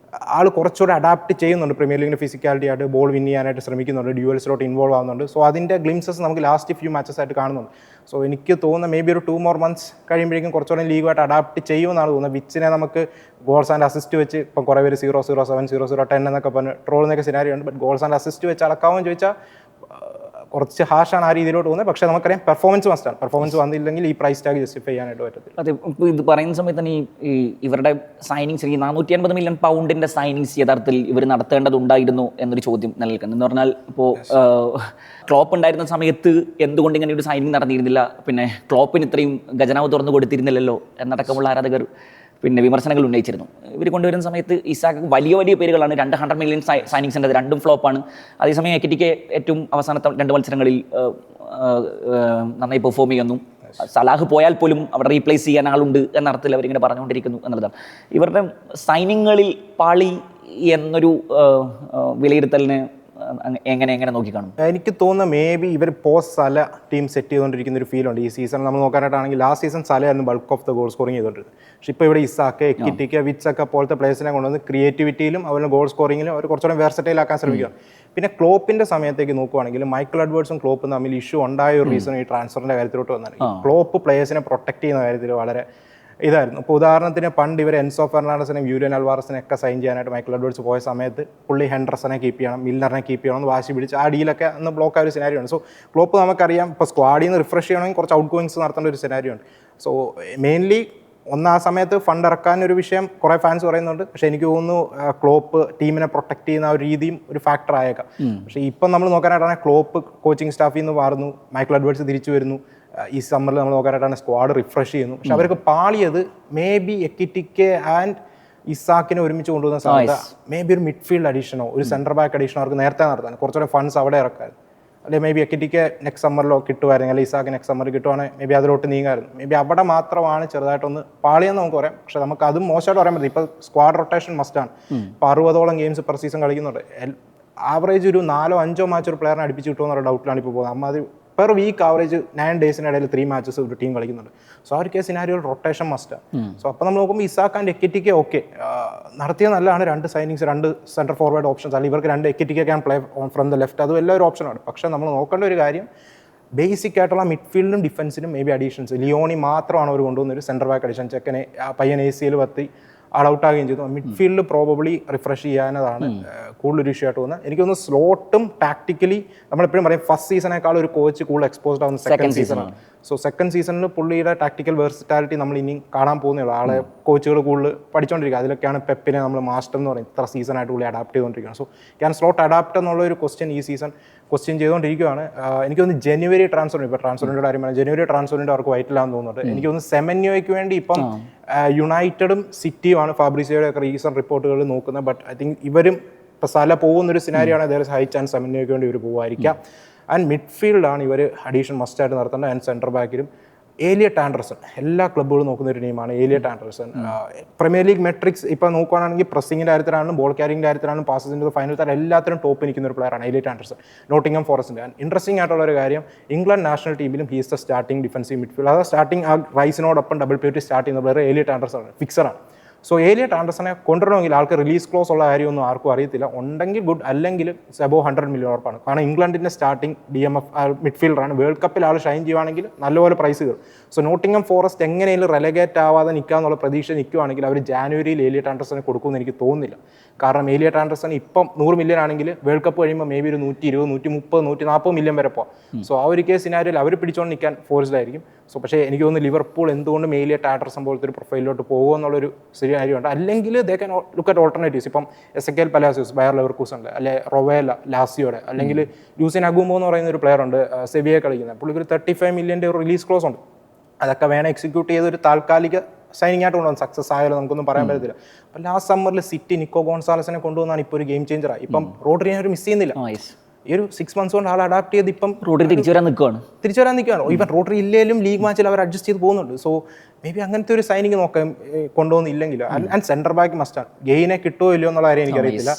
ആൾ കുറച്ചുകൂടെ അഡാപ്റ്റ് ചെയ്യുന്നുണ്ട്. പ്രീമിയർ ലീഗിൻ്റെ ഫിസിക്കാലിറ്റി ആയിട്ട് ബോൾ വിൻ ചെയ്യാനായിട്ട് ശ്രമിക്കുന്നുണ്ട്. ഡ്യൂവൽസിലോട്ട് ഇൻവോൾവ് ആവുന്നുണ്ട്. സോ അതിൻ്റെ ഗ്ലിംസസ് നമുക്ക് ലാസ്റ്റ് ഫ്യൂ മാച്ചസ് ആയിട്ട് കാണുന്നുണ്ട്. സോ എനിക്ക് തോന്നുന്നത് മേ ബി ഒരു 2 more months കഴിയുമ്പോഴേക്കും കുറച്ചുകൂടെ ലീഗുമായിട്ട് അഡാപ്റ്റ് ചെയ്യുമെന്നാണ് തോന്നുന്നത്. വിച്ചിനെ നമുക്ക് ഗോൾസ് ആൻഡ് അസിസ്റ്റ് വെച്ച് ഇപ്പം കുറേ പേര് 0-0-7, 0-0-10 എന്നൊക്കെ പറഞ്ഞ് ട്രോളുന്നൊക്കെ സിനാരിയോ ഉണ്ട്. ബട്ട് ഗോൾസ് ആൻഡ് അസിസ്റ്റ് വെച്ച് അളക്കാമെന്ന് ചോദിച്ചാൽ കുറച്ച് ഹാഷാണ് ആ രീതിയിലോട്ട് പോകുന്നത്. പക്ഷേ നമുക്കറിയാം പെർഫോമൻസ് മസ്റ്റാണ്. പെർഫോമൻസ് വന്നില്ലെങ്കിൽ ഈ പ്രൈസ് ടാഗ് ജസ്റ്റിഫൈ ചെയ്യാനായിട്ട് പറ്റത്തില്ല. അതെ, ഇപ്പോൾ ഇത് പറയുന്ന സമയത്ത് തന്നെ ഈ ഇവരുടെ സൈനിങ്സ്, ഈ 450 million പൗണ്ടിൻ്റെ സൈനിങ്സ് യഥാർത്ഥത്തിൽ ഇവർ നടത്തേണ്ടതുണ്ടായിരുന്നു എന്നൊരു ചോദ്യം നിലനിൽക്കുന്നു. എന്ന് പറഞ്ഞാൽ ഇപ്പോൾ ക്ലോപ്പ് ഉണ്ടായിരുന്ന സമയത്ത് എന്തുകൊണ്ട് ഇങ്ങനെ ഒരു സൈനിങ് നടന്നിരുന്നില്ല, പിന്നെ ക്ലോപ്പിന് ഇത്രയും ഖജനാവ് തുറന്നു കൊടുത്തിരുന്നില്ലല്ലോ എന്നടക്കമുള്ള ആരാധകർ പിന്നെ വിമർശനങ്ങൾ ഉന്നയിച്ചിരുന്നു. ഇവർ കൊണ്ടുവരുന്ന സമയത്ത് ഇസാക്ക് വലിയ പേരുകളാണ്. 200 million സൈനിങ്സ് ഉണ്ട്, രണ്ടും ഫ്ലോപ്പാണ്. അതേസമയം എക്കിറ്റിക്ക് ഏറ്റവും അവസാനത്തെ 2 മത്സരങ്ങളിൽ നന്നായി പെർഫോം ചെയ്യുന്നു. സലാഹ് പോയാൽ പോലും അവിടെ റീപ്ലേസ് ചെയ്യാൻ ആളുണ്ട് എന്ന അർത്ഥത്തിൽ അവരിങ്ങനെ പറഞ്ഞുകൊണ്ടിരിക്കുന്നു എന്നുള്ളതാണ്. ഇവരുടെ സൈനിങ്ങളിൽ പാളി എന്നൊരു വിലയിരുത്തലിന് എങ്ങനെ നോക്കിക്കാണും? എനിക്ക് തോന്നുന്നത് മേ ബി ഇവർ പോസ്റ്റ് സല ടീം സെറ്റ് ചെയ്തുകൊണ്ടിരിക്കുന്ന ഒരു ഫീലുണ്ട്. ഈ സീസൺ നമ്മൾ നോക്കാനായിട്ടാണെങ്കിൽ ലാസ്റ്റ് സീസൺ സലയായിരുന്നു bulk of the goal scoring ചെയ്തുകൊണ്ടിരുന്നത്. പക്ഷേ ഇപ്പോൾ ഇവിടെ ഇസാക്ക്, എക്കിറ്റിക്ക്, വിറ്റ്സൊക്കെ പോലത്തെ പ്ലേയേഴ്സിനെ കൊണ്ടുവന്ന് ക്രിയേറ്റിവിറ്റിയിലും അതുപോലെ ഗോൾ സ്കോറിങ്ങിലും അവർ കുറച്ചുകൂടെ വെർസറ്റൈൽ ആക്കാൻ ശ്രമിക്കുകയാണ്. പിന്നെ ക്ലോപ്പിൻ്റെ സമയത്തേക്ക് നോക്കുവാണെങ്കിൽ മൈക്കിൾ എഡ്വേർഡ്സും ക്ലോപ്പും തമ്മിൽ ഇഷ്യൂ ഉണ്ടായ ഒരു റീസൺ ഈ ട്രാൻസ്ഫറിൻ്റെ കാര്യത്തിലോട്ട് വന്നാൽ ക്ലോപ്പ് പ്ലേയേഴ്സിനെ പ്രൊട്ടക്ട് ചെയ്യുന്ന കാര്യത്തിൽ വളരെ ഇതായിരുന്നു. ഇപ്പോൾ ഉദാഹരണത്തിന് പണ്ട് ഇവർ എൻസോ ഫെർണാണ്ടസിനെയും യൂലിയൻ അൽവാറസിനെ ഒക്കെ സൈൻ ചെയ്യാനായിട്ട് മൈക്കിൾ എഡ്വേർഡ്സ് പോയ സമയത്ത് പുള്ളി ഹെൻഡർസനെ കീപ്പ് ചെയ്യണം, മില്ലറിനെ കീപ്പ് ചെയ്യണം എന്ന് വാശി പിടിച്ച് ആ ഡീലൊക്കെ അന്ന് ബ്ലോക്ക് ആയ ഒരു സിനാരിയോ ഉണ്ട്. സോ ക്ലോപ്പ് നമുക്കറിയാം ഇപ്പോൾ സ്ക്വാഡിൽ നിന്ന് റിഫ്രഷ് ചെയ്യണമെങ്കിൽ കുറച്ച് ഔട്ട് ഗോയിങ്സ് നടത്തേണ്ട ഒരു സിനാരിയോ ഉണ്ട്. സോ മെയിൻലി ആ സമയത്ത് ഫണ്ട് ഇറക്കാനൊരു വിഷയം കുറേ ഫാൻസ് പറയുന്നുണ്ട്. പക്ഷേ എനിക്ക് തോന്നുന്നു ക്ലോപ്പ് ടീമിനെ പ്രൊട്ടക്ട് ചെയ്യുന്ന ആ ഒരു രീതിയും ഒരു ഫാക്ടർ ആയേക്കാം. പക്ഷേ ഇപ്പം നമ്മൾ നോക്കാനായിട്ടാണ് ക്ലോപ്പ് കോച്ചിങ് സ്റ്റാഫിൽ നിന്ന് മാറുന്നു, മൈക്കിൾ എഡ്വേർഡ്സ് തിരിച്ചു വരുന്നു. ഈ സമ്മറിൽ നമ്മൾ നോക്കാനായിട്ടാണ് സ്ക്വാഡ് റിഫ്രഷ് ചെയ്യുന്നു. പക്ഷെ അവർക്ക് പാളിയത് മേ ബി എക്കിറ്റിക്ക് ആൻഡ് ഇസാക്കിനെ ഒരുമിച്ച് കൊണ്ടുവന്ന സമയത്ത് മേ ബി ഒരു മിഡ്ഫീൽഡ് അഡീഷനോ ഒരു സെൻറ്റർ ബാക്ക് അഡീഷനോ അവർക്ക് നേരത്തെ നടത്താൻ കുറച്ചുകൂടെ ഫണ്ട്സ് അവിടെ ഇറക്കാൻ, അല്ലെങ്കിൽ മേ ബി എക്കിറ്റിക്ക് നെക്സ്റ്റ് സമ്മറിലോ കിട്ടുമായിരുന്നു, അല്ലെങ്കിൽ ഇസാക്ക് നെക്സ്റ്റ് സമ്മർ കിട്ടുവാണെങ്കിൽ മേ ബി അതിലോട്ട് നീങ്ങായിരുന്നു. മേ ബി അവിടെ മാത്രമാണ് ചെറുതായിട്ടൊന്ന് പാളിയെന്ന് നമുക്ക് പറയാം. പക്ഷെ നമുക്ക് അതും മോശമായിട്ട് പറയാൻ പറ്റില്ല. ഇപ്പോൾ സ്ക്വാഡ് റൊട്ടേഷൻ മസ്റ്റാണ്. ഇപ്പോൾ 60ഓളം ഗെയിംസ് പെർ സീസൺ കളിക്കുന്നുണ്ട്. ആവറേജ് ഒരു 4-5 മാച്ച് ഒരു പ്ലെയറിനെ അടുപ്പിച്ച് കിട്ടുമെന്നുള്ള ഡൗട്ടിലാണ് ഇപ്പോൾ പോകുന്നത്. അമ്മ അത് പെർ വീക്ക് ആവറേജ് 9 ഡേയ്സിനിടയിൽ 3 മാച്ചസ് ഒരു ടീം കളിക്കുന്നുണ്ട്. സോ ആ ഒരു കേസ് സിനാരിയോയിൽ റൊട്ടേഷൻ മസ്റ്റാണ്. സോ അപ്പോൾ നമ്മൾ നോക്കുമ്പോൾ ഇസാക്ക് ആൻഡ് എക്കിറ്റിക്ക് ഓക്കെ നടത്തിയ നല്ലതാണ്. 2 സൈനിങ്സ്, 2 സെൻറ്റർ ഫോർവേഡ് ഓപ്ഷൻസ്, അല്ലെങ്കിൽ ഇവർക്ക് 2 എക്കിറ്റിക്ക് can play from the left, അതും എല്ലാം ഒരു ഓപ്ഷനാണ്. പക്ഷേ നമ്മൾ നോക്കേണ്ട ഒരു കാര്യം ബേസിക് ആയിട്ടുള്ള മിഡ്ഫീൽഡിലും ഡിഫൻസിലും മേ ബി അഡീഷൻസ്. ലിയോണി മാത്രമാണ് അവർ കൊണ്ടുവന്ന ഒരു സെൻറ്റർ ബാക്ക് അഡീഷൻ. ചെക്കനെ പയ്യൻ ACL വത്തി ആൾ ഔട്ടാകുകയും ചെയ്തു. മിഡ്ഫീൽഡ് പ്രോബബ്ലി റിഫ്രഷ് ചെയ്യാനതാണ് കൂടുതലൊരു ഇഷ്യൂ ആയിട്ട് തോന്നുന്നത്. എനിക്ക് തോന്നുന്നു സ്ലോട്ടും ടാക്ടിക്കലി നമ്മളെപ്പോഴും പറയും ഫസ്റ്റ് സീസണേക്കാൾ ഒരു കോച്ച് കൂടുതൽ എക്സ്പോസ്ഡ് ആവുന്ന സെക്കൻഡ് സീസണാണ്. സോ സെക്കൻഡ് സീസണിൽ പുള്ളിയുടെ ടാക്ടിക്കൽ വേഴ്സിറ്റാലിറ്റി നമ്മൾ ഇനി കാണാൻ പോകുന്നുള്ളൂ. ആളെ കോച്ചുകൾ കൂടുതൽ പഠിച്ചുകൊണ്ടിരിക്കുക. അതിലൊക്കെയാണ് പെപ്പിനെ നമ്മൾ മാസ്റ്റർ എന്ന് പറയും. ഇത്ര സീസണായിട്ട് പുള്ളി അഡാപ്റ്റ് ചെയ്തുകൊണ്ടിരിക്കുകയാണ്. സോ ക്യാൻ സ്ലോട്ട് അഡാപ്റ്റ് എന്നുള്ള ഒരു ക്വസ്റ്റ്യൻ ഈ സീസൺ ക്വസ്റ്റ്യൻ ചെയ്തുകൊണ്ടിരിക്കുകയാണ്. എനിക്ക് തോന്നുന്നു ജനുവരി ട്രാൻസ്ഫർ, ഇപ്പോൾ ട്രാൻസ്ഫറിൻ്റെ കാര്യം പറഞ്ഞാൽ ജനുവരി ട്രാൻസ്ഫറിൻ്റെ അവർക്ക് വൈറ്റിലാന്ന് തോന്നുന്നുണ്ട്. എനിക്ക് തോന്നുന്നു സെമന്യോയ്ക്ക് വേണ്ടി ഇപ്പം യുണൈറ്റഡും സിറ്റിയുമാണ് ഫാബ്രിസിയോയുടെ ഒക്കെ റീസെൻറ്റ് റിപ്പോർട്ടുകൾ നോക്കുന്നത്. ബട്ട് ഐ തിങ്ക് ഇവരും ഇപ്പോൾ സ്ഥല പോകുന്നൊരു സിനാരിയാണ്. ദേർ ഇസ് ഹൈ ചാൻസ് സെമന്യോയ്ക്ക് വേണ്ടി ഇവർ പോകുമായിരിക്കാം. ആൻഡ് മിഡ്ഫീൽഡാണ് ഇവർ അഡീഷൻ മസ്റ്റായിട്ട് നടത്തേണ്ടത്. ആൻഡ് സെൻറ്റർ ബാക്കിലും ഏലിയട്ട് ആൻഡർസൺ, എല്ലാ ക്ലബ്ബുകളും നോക്കുന്ന ഒരു ടീമാണ് ഏലിയട്ട് ആൻഡർസൺ. പ്രീമിയർ ലീഗ് മെട്രിക്സ് ഇപ്പോൾ നോക്കുകയാണെങ്കിൽ പ്രസ്സിങ്ങിൻ്റെ കാര്യത്തിലാണ്, ബോൾ ക്യാരിങ്ങിൻ്റെ കാര്യത്തിലാണ്, പാസസിൻ്റെ ഫൈനൽ തരം എല്ലാത്തിനും ടോപ്പ് നിൽക്കുന്ന ഒരു പ്ലെയറാണ് ഏലിയട്ട് ആൻഡർസൺ, നോട്ടിംഗം ഫോറസ്റ്റിൻ്റെ. ആൻഡ് ഇൻട്രസ്റ്റിംഗ് ആയിട്ടുള്ള ഒരു കാര്യം, ഇംഗ്ലണ്ട് നാഷണൽ ടീമിലും he's the starting defensive midfield. അതായത് സ്റ്റാർട്ടിംഗ് ആ റൈസിനോടൊപ്പം ഡബിൾ പ്ലേറ്റ് സ്റ്റാർട്ട് ചെയ്യുന്ന പ്ലെയർ ഏലിയട്ട് ആൻഡർസൺ ആണ്, ഫിക്സറാണ്. സോ ഏലിയട്ട് ആൻഡർസനെ കൊണ്ടുവരണമെങ്കിൽ ആൾക്ക് റിലീസ് ക്ലോസ് ഉള്ള കാര്യമൊന്നും ആർക്കും അറിയത്തില്ല. ഉണ്ടെങ്കിൽ ഗുഡ്, അല്ലെങ്കിൽ അബോവ് 100 മില്യൺ ഉറപ്പാണ്. കാരണം ഇംഗ്ലണ്ടിൻ്റെ സ്റ്റാർട്ടിംഗ് DMF മിഡ്ഫീൽഡറാണ്. വേൾഡ് കപ്പിൽ ആൾ ഷൈൻ ചെയ്യുവാണെങ്കിൽ നല്ലപോലെ പ്രൈസ് കയറും. സോ നോട്ടിംഗം ഫോറസ്റ്റ് എങ്ങനെയും റെലഗേറ്റ് ആവാതെ നിൽക്കാന്നുള്ള പ്രതീക്ഷ നിൽക്കുവാണെങ്കിൽ അവർ ജാനുവരിയിൽ ഏലിയട്ട് ആൻഡർസനെ കൊടുക്കുമെന്ന് എനിക്ക് തോന്നുന്നില്ല. കാരണം ഏലിയട്ട് ആൻഡർസൺ ഇപ്പം 100 മില്യൺ ആണെങ്കിൽ വേൾഡ് കപ്പ് കഴിയുമ്പോൾ മേ ബി ഒരു 120, 130, 140 മില്യൺ വരെ പോകാം. സോ ആ ഒരു കേസ് സിനാരിയോയിൽ അവർ പിടിച്ചുകൊണ്ട് നിൽക്കാൻ ഫോഴ്സ്ഡായിരിക്കും. സോ പക്ഷേ എനിക്ക് തോന്നുന്നു ലിവർപൂൾ എന്തുകൊണ്ടും ഏലിയട്ട് ആൻഡർസൺ പോലത്തെ ഒരു പ്രൊഫൈലിലോട്ട് പോകുമെന്നുള്ളൊരു കാര്യമുണ്ട്. അല്ലെങ്കിൽ they can look at alternatives. ഇപ്പം എസെക്കേൽ പലാസിയോസ് ബയർ ലെവർകൂസൻ്റെ, അല്ലെ റൊവേല ലാസിയോടെ, അല്ലെങ്കിൽ ലൂസിൻ അഗൂമോ എന്ന് പറയുന്ന ഒരു പ്ലെയർ ഉണ്ട് സെവിയെ കളിക്കുന്നത്. പുള്ളിക്ക് ഒരു 35 മില്യൻ്റെ ഒരു റിലീസ് ക്ലോസ് ഉണ്ട്. അതൊക്കെ വേണം എക്സിക്യൂട്ട് ചെയ്ത ഒരു താൽക്കാലിക സൈനിങ് ആയിട്ട് കൊണ്ടുവന്നു. സക്സസ് ആയാലും നമുക്കൊന്നും പറയാൻ പറ്റത്തില്ല. അപ്പം ലാസ്റ്റ് സമ്മറിൽ സിറ്റി നിക്കോ ഗോൺസാലസിനെ കൊണ്ടുവന്നാണ് ഇപ്പോൾ ഒരു ഗെയിം ചേഞ്ചറായി. ഇപ്പം റോഡ്രിനെ ഒരു മിസ് ചെയ്യുന്നില്ല. ഈ ഒരു 6 months കൊണ്ട് ആൾ അഡാപ്റ്റ് ചെയ്ത് ഇപ്പം റോഡ്രി തിരിച്ചു വരാൻ നിൽക്കുകയാണ്. ഈവൻ റോഡ്രി ഇല്ലെങ്കിലും ലീഗ് മാച്ചിൽ അവർ അഡ്ജസ്റ്റ് ചെയ്ത് പോകുന്നുണ്ട്. സോ മേ ബി അങ്ങനത്തെ ഒരു സൈനിങ് നോക്കാം കൊണ്ടുവന്നില്ലെങ്കിൽ. ആൻഡ് സെൻറ്റർ ബാക്ക് മസ്റ്റാണ്. ഗെയിനെ കിട്ടുമോ ഇല്ലയോ എന്നുള്ള കാര്യം എനിക്കറിയത്തില്ല.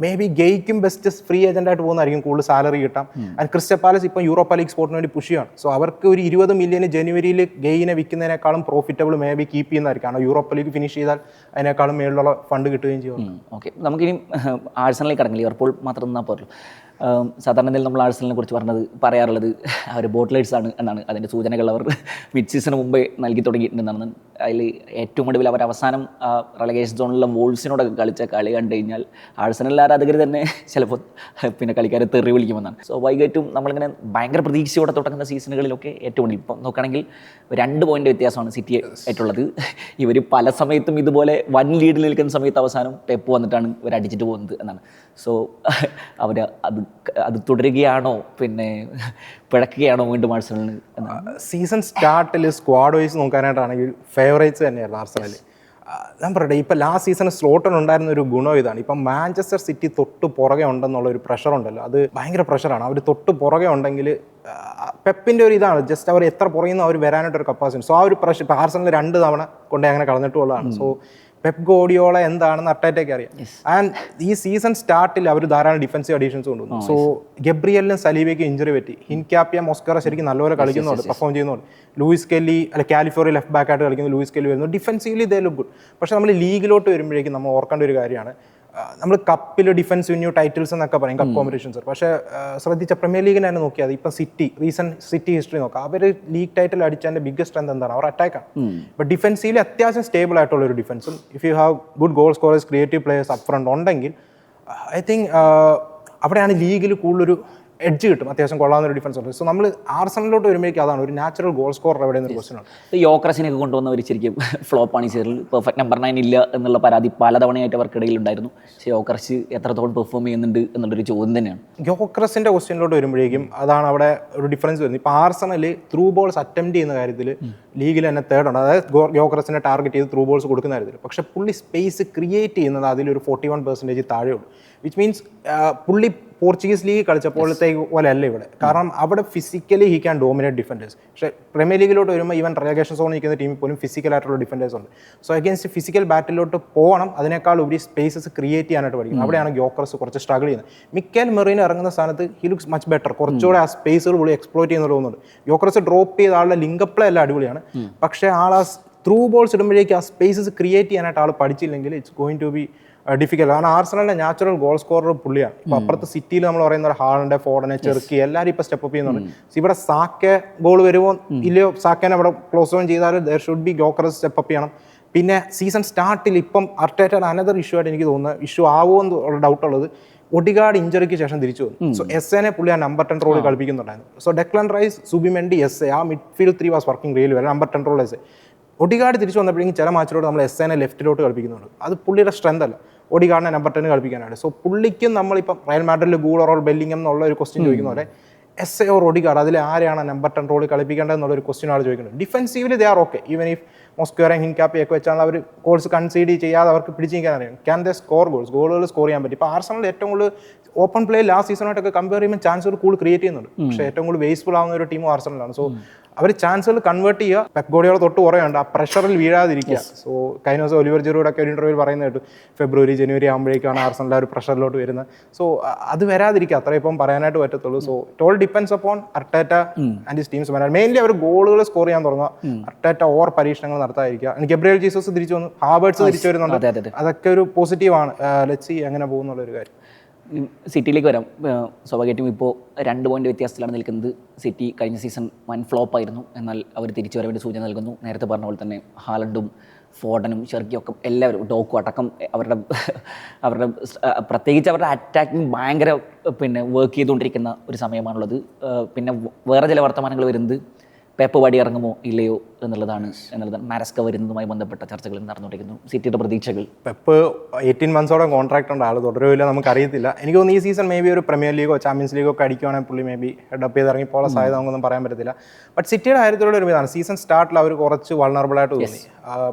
മേ ബി ഗെയ്ക്കും ബെസ്റ്റ് ഫ്രീ ഏജന്റ് ആയിട്ട് പോകുന്നതായിരിക്കും കൂടുതൽ സാലറി കിട്ടാം. ആൻഡ് ക്രിസ്റ്റൽ പാലസ് ഇപ്പം യൂറോപ്പ ലീഗ് സ്പോർട്ടിന് വേണ്ടി പുഷ് ചെയ്യാണ്. സോ അവർക്ക് ഒരു 20 മില്യന് ജനുവരിയിൽ ഗെയിനെ വിൽക്കുന്നതിനേക്കാളും പ്രോഫിറ്റബിൾ മേ ബി കീപ്പ് ചെയ്യുന്നതായിരിക്കും. കാരണം യൂറോപ്പ ലീഗ് ഫിനിഷ് ചെയ്താൽ അതിനേക്കാളും മേളിലുള്ള ഫണ്ട് കിട്ടുകയും ചെയ്യും. ഓക്കെ, നമുക്കിനി ആഴ്സണലിലേക്ക് കടങ്ങില്ല, ലിവർപൂൾ മാത്രം നിന്നാൽ പോരല്ലോ. സാധാരണ നമ്മൾ ആഴ്സണലിനെ കുറിച്ച് പറയാറുള്ളത് അവർ ബോട്ട്ലേഴ്സ് ആണ് എന്നാണ്. അതിൻ്റെ സൂചനകൾ അവർ മിഡ് സീസണിന് മുമ്പേ നൽകി തുടങ്ങിയിട്ടുണ്ടെന്നാണ്. അതിൽ ഏറ്റവും ഒടുവിൽ അവർ അവസാനം റെലഗേഷൻ സോണിലുള്ള വോൾസിനോടൊക്കെ കളിച്ച കളി കണ്ടു കഴിഞ്ഞാൽ ആഴ്സണൽ ആരാധകർ തന്നെ ചിലപ്പോൾ പിന്നെ കളിക്കാരെ തെറി വിളിക്കുമെന്നാണ്. സ്വാഭാവികമായിട്ടും നമ്മളിങ്ങനെ ഭയങ്കര പ്രതീക്ഷയോടെ തുടങ്ങുന്ന സീസണുകളിലൊക്കെ ഏറ്റവും ഇപ്പം നോക്കുകയാണെങ്കിൽ 2 പോയിൻ്റ് വ്യത്യാസമാണ് സിറ്റി ആയിട്ടുള്ളത്. ഇവർ പല സമയത്തും ഇതുപോലെ 1 ലീഡിൽ നിൽക്കുന്ന സമയത്ത് അവസാനം പെപ്പ് വന്നിട്ടാണ് ഇവർ അടിച്ചിട്ട് പോകുന്നത് എന്നാണ്. സോ അവർ അത് തുടരുകയാണോ പിന്നെ പിഴക്കുകയാണോ വീണ്ടും ആഴ്സണലിന്? സീസൺ സ്റ്റാർട്ടിൽ സ്ക്വാഡ് വൈസ് നോക്കാനായിട്ടാണെങ്കിൽ ഫേവറേറ്റ്സ് തന്നെയായിരുന്നു ആർസണൽ. ഞാൻ പറയട്ടെ, ഇപ്പം ലാസ്റ്റ് സീസൺ സ്ലോട്ടിന് ഉണ്ടായിരുന്ന ഒരു ഗുണം ഇതാണ്. ഇപ്പം മാഞ്ചസ്റ്റർ സിറ്റി തൊട്ട് പുറകെ ഉണ്ടെന്നുള്ള ഒരു പ്രഷർ ഉണ്ടല്ലോ, അത് ഭയങ്കര പ്രഷറാണ്. അവർ തൊട്ട് പുറകെ ഉണ്ടെങ്കിൽ പെപ്പിൻ്റെ ഒരു ഇതാണ്, ജസ്റ്റ് അവർ എത്ര പുറയുന്നു അവർ വരാനായിട്ടൊരു കപ്പാസിറ്റി. സോ ആ ഒരു പ്രഷർ ഇപ്പം ആർസണൽ 2 തവണ കൊണ്ടേ അങ്ങനെ കളഞ്ഞിട്ടുള്ളതാണ്. സോ പെപ്പ് ഗോഡിയോള എന്താണെന്ന് അറ്റാറ്റേക്ക് അറിയാം. ആൻഡ് ഈ സീസൺ സ്റ്റാർട്ടിൽ അവർ ധാരാളം ഡിഫൻസീവ് അഡീഷൻസ് കൊണ്ടുവന്നു. സോ ഗബ്രിയലിനും സലീബയ്ക്കും ഇഞ്ചുറി പറ്റി. ഹിൻകാപ്പിയ മൊസ്കറ ശരിക്കും നല്ലപോലെ കളിക്കുന്നുണ്ട്, പെർഫോം ചെയ്യുന്നുണ്ട്. Lewis Skelly Calafiori left back ആയിട്ട് കളിക്കുന്ന ലൂയിസ് കെല്ലി വരുന്നു. Defensively they look good. പക്ഷേ നമ്മൾ ലീഗിലോട്ട് വരുമ്പോഴേക്കും നമ്മൾ ഓർക്കേണ്ട ഒരു കാര്യമാണ്, നമ്മൾ കപ്പിൽ ഡിഫൻസ് വിന്യൂ ടൈറ്റിൽസ് എന്നൊക്കെ പറയും, കപ്പ് കോമ്പറ്റീഷൻസ്. പക്ഷേ ശ്രദ്ധിച്ച പ്രീമിയർ ലീഗിനെ തന്നെ നോക്കിയാൽ ഇപ്പം സിറ്റി ഹിസ്റ്ററി നോക്കാം. അവർ ലീഗ് ടൈറ്റിൽ അടിച്ചതിൻ്റെ ബിഗ്ഗസ്റ്റ് സ്ട്രെങ്ത് എന്താണ്? അവർ അറ്റാക്കാണ്. ബട്ട് ഡിഫൻസീവിൽ അത്യാവശ്യം സ്റ്റേബിൾ ആയിട്ടുള്ള ഒരു ഡിഫൻസും if you have good goal scorers, creative players up front ഉണ്ടെങ്കിൽ ഐ തിങ്ക് അവിടെയാണ് ലീഗിൽ കൂടുതലൊരു എഡ്ജ് കിട്ടും, അത്യാവശ്യം കൊള്ളാവുന്ന ഒരു ഡിഫൻസ് ഉണ്ട്. സോ നമ്മൾ ആർസണലിലോട്ട് വരുമ്പോഴേക്കും അതാണ് ഒരു നാച്ചുറൽ ഗോൾ സ്കോറർ എവിടെയെന്ന് ഒരു ക്വസ്റ്റൻ ആണ്. യോക്രസിനൊക്കെ കൊണ്ടുവന്നവർ ശരിക്കും ഫ്ലോപ്പാണ് ഈ സീസണിൽ. പെർഫെക്റ്റ് നമ്പർ 9 ഇല്ല എന്നുള്ള പരാതി പലതവണയായിട്ട് അവർക്കിടയിൽ ഉണ്ടായിരുന്നു. പക്ഷേ യോക്രസ് എത്രത്തോളം പെർഫോം ചെയ്യുന്നുണ്ട് എന്നുള്ളൊരു ചോദ്യം തന്നെയാണ്. യോക്രസിന്റെ ക്വസ്റ്റ്യനിലോട്ട് വരുമ്പോഴേക്കും അതാണ് അവിടെ ഒരു ഡിഫറൻസ് വരുന്നത്. ഇപ്പോൾ ആർസണൽ ത്രൂ ബോൾസ് അറ്റംപ്റ്റ് ചെയ്യുന്ന കാര്യത്തിൽ ലീഗിൽ തന്നെ തേർഡ് ഉണ്ട്, അതായത് യോക്രസിനെ ടാർഗറ്റ് ചെയ്ത് ത്രൂ ബോൾസ് കൊടുക്കുന്ന കാര്യത്തിൽ. പക്ഷേ പുള്ളി സ്പേസ് ക്രിയേറ്റ് ചെയ്യുന്നത് അതിലൊരു 41% താഴെയുള്ളൂ. വിച്ച് മീൻസ് പുള്ളി പോർച്ചുഗീസ് ലീഗ് കളിച്ചപ്പോഴത്തേക്ക് പോലെ അല്ല ഇവിടെ. കാരണം അവിടെ physically he can dominate defenders. പക്ഷേ പ്രീമിയർ ലീഗിലോട്ട് വരുമ്പോൾ ഈവൻ റെലഗേഷൻ സോണിൽ നിൽക്കുന്ന ടീമിൽ പോലും ഫിസിക്കലായിട്ടുള്ള ഡിഫൻഡേഴ്സ് ഉണ്ട്. സോ അഗേൻസ്റ്റ് ഫിസിക്കൽ ബാറ്റിലോട്ട് പോകണം, അതിനേക്കാൾ ഉപരി സ്പേസസ് ക്രിയേറ്റ് ചെയ്യാനായിട്ട് പഠിക്കും. അവിടെയാണ് യോക്രസ് കുറച്ച് സ്ട്രഗിൾ ചെയ്യുന്നത്. മിക്കൽ മെറീനോ ഇറങ്ങുന്ന സ്ഥാനത്ത് ഹി ലുക്സ് മച്ച് ബെറ്റർ, കുറച്ചുകൂടെ ആ സ്പേസുകൾ പുള്ളി എക്സ്പ്ലോയിറ്റ് ചെയ്യുന്ന തോന്നുന്നുണ്ട്. യോക്രസ് ഡ്രോപ്പ് ചെയ്ത ആളുടെ ലിങ്കപ്പ് പ്ലേ എല്ലാം അടിപൊളിയാണ്. പക്ഷേ ആൾ ആ ത്രൂ ബോൾസ് ഇടുമ്പോഴേക്ക് ആ സ്പേസസ് ക്രിയേറ്റ് ചെയ്യാനായിട്ട് ആൾ പഠിച്ചില്ലെങ്കിൽ it's going to be difficult. കാരണം ആർസണലിന്റെ നാച്ചുറൽ ഗോൾ സ്കോറർ പുള്ളിയാണ്. ഇപ്പോൾ അപ്പുറത്ത് സിറ്റിയിൽ നമ്മൾ പറയുന്ന ഹാളൻഡ്, ഫോർഡനെ, ചെറുക്കി എല്ലാവരും ഇപ്പോൾ സ്റ്റെപ്പ് അപ്പ് ചെയ്യുന്നുണ്ട്. ഇവിടെ സാക്കെ ഗോൾ വരുമോ ഇല്ലയോ, സാക്കേനെ അവിടെ ക്ലോസ് ഓൺ ചെയ്താൽ there should be Gyokeres step up ചെയ്യണം. പിന്നെ സീസൺ സ്റ്റാർട്ടിൽ ഇപ്പം അർട്ടേറ്റയുടെ അനദർ ഇഷ്യൂ ആയിട്ട് എനിക്ക് തോന്നുന്നത്, ഇഷ്യൂ ആവുമോ എന്നുള്ള ഡൗട്ടുള്ളത്, ഒഡിഗാർഡ് ഇഞ്ചറിക്ക് ശേഷം തിരിച്ചു വന്നു. സോ എസ്എനെ പുള്ളി ആ നമ്പർ 10 റോളിൽ കളിപ്പിക്കുന്നുണ്ടായിരുന്നു. So Declan Rice, Zubimendi, Eze ആ midfield 3 was working really well. Number 10 role Eze. Odegaard തിരിച്ചു വന്നപ്പോഴേക്കും ചില മാച്ചിലോട്ട് നമ്മൾ എസ്എനെ ലെഫ്റ്റിലോട്ട് കളിപ്പിക്കുന്നുണ്ട്. അത് പുള്ളിയുടെ സ്ട്രെങ്ത് അല്ല, ഒഡിഗാർഡിനെ നമ്പർ 10 കളിപ്പിക്കാനാണ്. സോ പുള്ളിക്കും നമ്മളിപ്പം റയൽ മാഡ്രിഡിൽ ഗൂളർ ഓർ ബെല്ലിംഗം എന്നുള്ള ഒരു ക്വസ്റ്റ്യൻ ചോദിക്കുന്ന പോലെ എസ് എ ഓർ ഒഡിഗാർഡ് അതിൽ ആരെയാണ് നമ്പർ 10 റോളിൽ കളിപ്പിക്കേണ്ടത് എന്നുള്ളൊരു ക്വസ്റ്റ്യൻ ആണ് ചോദിക്കുന്നത്. Defensively they are okay, even if മോസ്ക്വറയും ഹിൻകാപ്പിയൊക്കെ വെച്ചാൽ അവർ ഗോൾസ് കൺസീഡ് ചെയ്യാതെ അവർക്ക് പിടിച്ചിരിക്കാൻ അറിയാം. ക്യാൻ ദേ സ്കോർ ഗോളുകൾ സ്കോർ ചെയ്യാൻ പറ്റും. ഇപ്പോൾ ആർസണൽ ഏറ്റവും കൂടുതൽ ഓപ്പൺ പ്ലേ ലാസ്റ്റ് സീസണായിട്ടൊക്കെ കമ്പയർ ചെയ്യുമ്പോൾ ചാൻസുകൾ കൂടുതൽ ക്രിയേറ്റ് ചെയ്യുന്നുണ്ട്. പക്ഷേ ഏറ്റവും കൂടുതൽ വേസ്റ്റ്ഫുൾ ആവുന്ന ഒരു ടീമും ആർസണലാണ്. സോ അവർ ചാൻസുകൾ കൺവേർട്ട് ചെയ്യുക, പെപ് ഗോർഡിയോള തൊട്ട് കുറയുണ്ട്, ആ പ്രഷറിൽ വീഴാതിരിക്കുക. സോ കഴിഞ്ഞ ദിവസം ഒലിവർ ജിറൂഡ് ഒക്കെ ഒരു ഇന്റർവ്യൂവിൽ പറയുന്നത് കേട്ടു, ഫെബ്രുവരി ജനുവരി ആകുമ്പോഴേക്കാണ് ആർസണലിൻ്റെ ഒരു പ്രഷറിലോട്ട് വരുന്നത്. സോ അത് വരാതിരിക്കുക, അത്ര ഇപ്പം പറയാനായിട്ട് പറ്റത്തുള്ളൂ. So it all depends upon Arteta and his teams. Mainly അവർ ഗോളുകൾ സ്കോർ ചെയ്യാൻ തുടങ്ങുക, അർട്ടേറ്റ ഓവർ പരീക്ഷണങ്ങൾ നടത്താതിരിക്കുക. ഗബ്രിയേൽ ജീസസ് തിരിച്ചു വന്നു, ഹാവേർട്സ് തിരിച്ചു വരുന്നുണ്ട്, അതൊക്കെ ഒരു പോസിറ്റീവാണ്. ലെറ്റ്സ് സീ എങ്ങനെ പോകുന്നുള്ളൊരു കാര്യം. സിറ്റിയിലേക്ക് വരാം. സ്വാഭാവികമായിട്ടും ഇപ്പോൾ 2 പോയിന്റ് വ്യത്യാസത്തിലാണ് നിൽക്കുന്നത്. സിറ്റി കഴിഞ്ഞ സീസൺ വൻ ഫ്ലോപ്പായിരുന്നു, എന്നാൽ അവർ തിരിച്ചു വരവേണ്ടി സൂചന നൽകുന്നു. നേരത്തെ പറഞ്ഞ പോലെ തന്നെ ഹാലണ്ടും ഫോർഡനും ഷെർക്കിയും ഒക്കെ എല്ലാവരും, ഡോക്കും അടക്കം അവരുടെ പ്രത്യേകിച്ച് അവരുടെ അറ്റാക്കിങ് ഭയങ്കര വർക്ക് ചെയ്തുകൊണ്ടിരിക്കുന്ന ഒരു സമയമാണുള്ളത്. പിന്നെ വേറെ ചില വർത്തമാനങ്ങൾ വരുന്നത് പെപ്പ് വടി ഇറങ്ങുമോ ഇല്ലയോ എന്നുള്ളതാണ്. മാരസ്ക വരുന്നതുമായി ബന്ധപ്പെട്ട ചർച്ചകൾ നടന്നുകൊണ്ടിരിക്കുന്നു. സിറ്റിയുടെ പ്രതീക്ഷകൾ. പെപ്പ് 18 മന്ത്സോടെ കോൺട്രാക്ട് ഉണ്ട്, ആൾ തുടരുമില്ല നമുക്കറിയത്തില്ല. എനിക്ക് തോന്നുന്നു ഈ സീസൺ മേ ബി ഒരു പ്രീമിയർ ലീഗോ ചാമ്പ്യൻസ് ലീഗോ ഒക്കെ അടിക്കുവാണെങ്കിൽ പുള്ളി മേ ബി ഹെഡപ്പ് ചെയ്ത് ഇറങ്ങിപ്പോളെ സാധ്യത നമുക്കൊന്നും പറയാൻ പറ്റത്തില്ല. ബട്ട് സിറ്റിയുടെ കാര്യത്തിലുള്ള ഒരു ഇതാണ്, സീസൺ സ്റ്റാർട്ടിൽ അവർ കുറച്ച് വൾണറബിൾ ആയിട്ട് തോന്നി.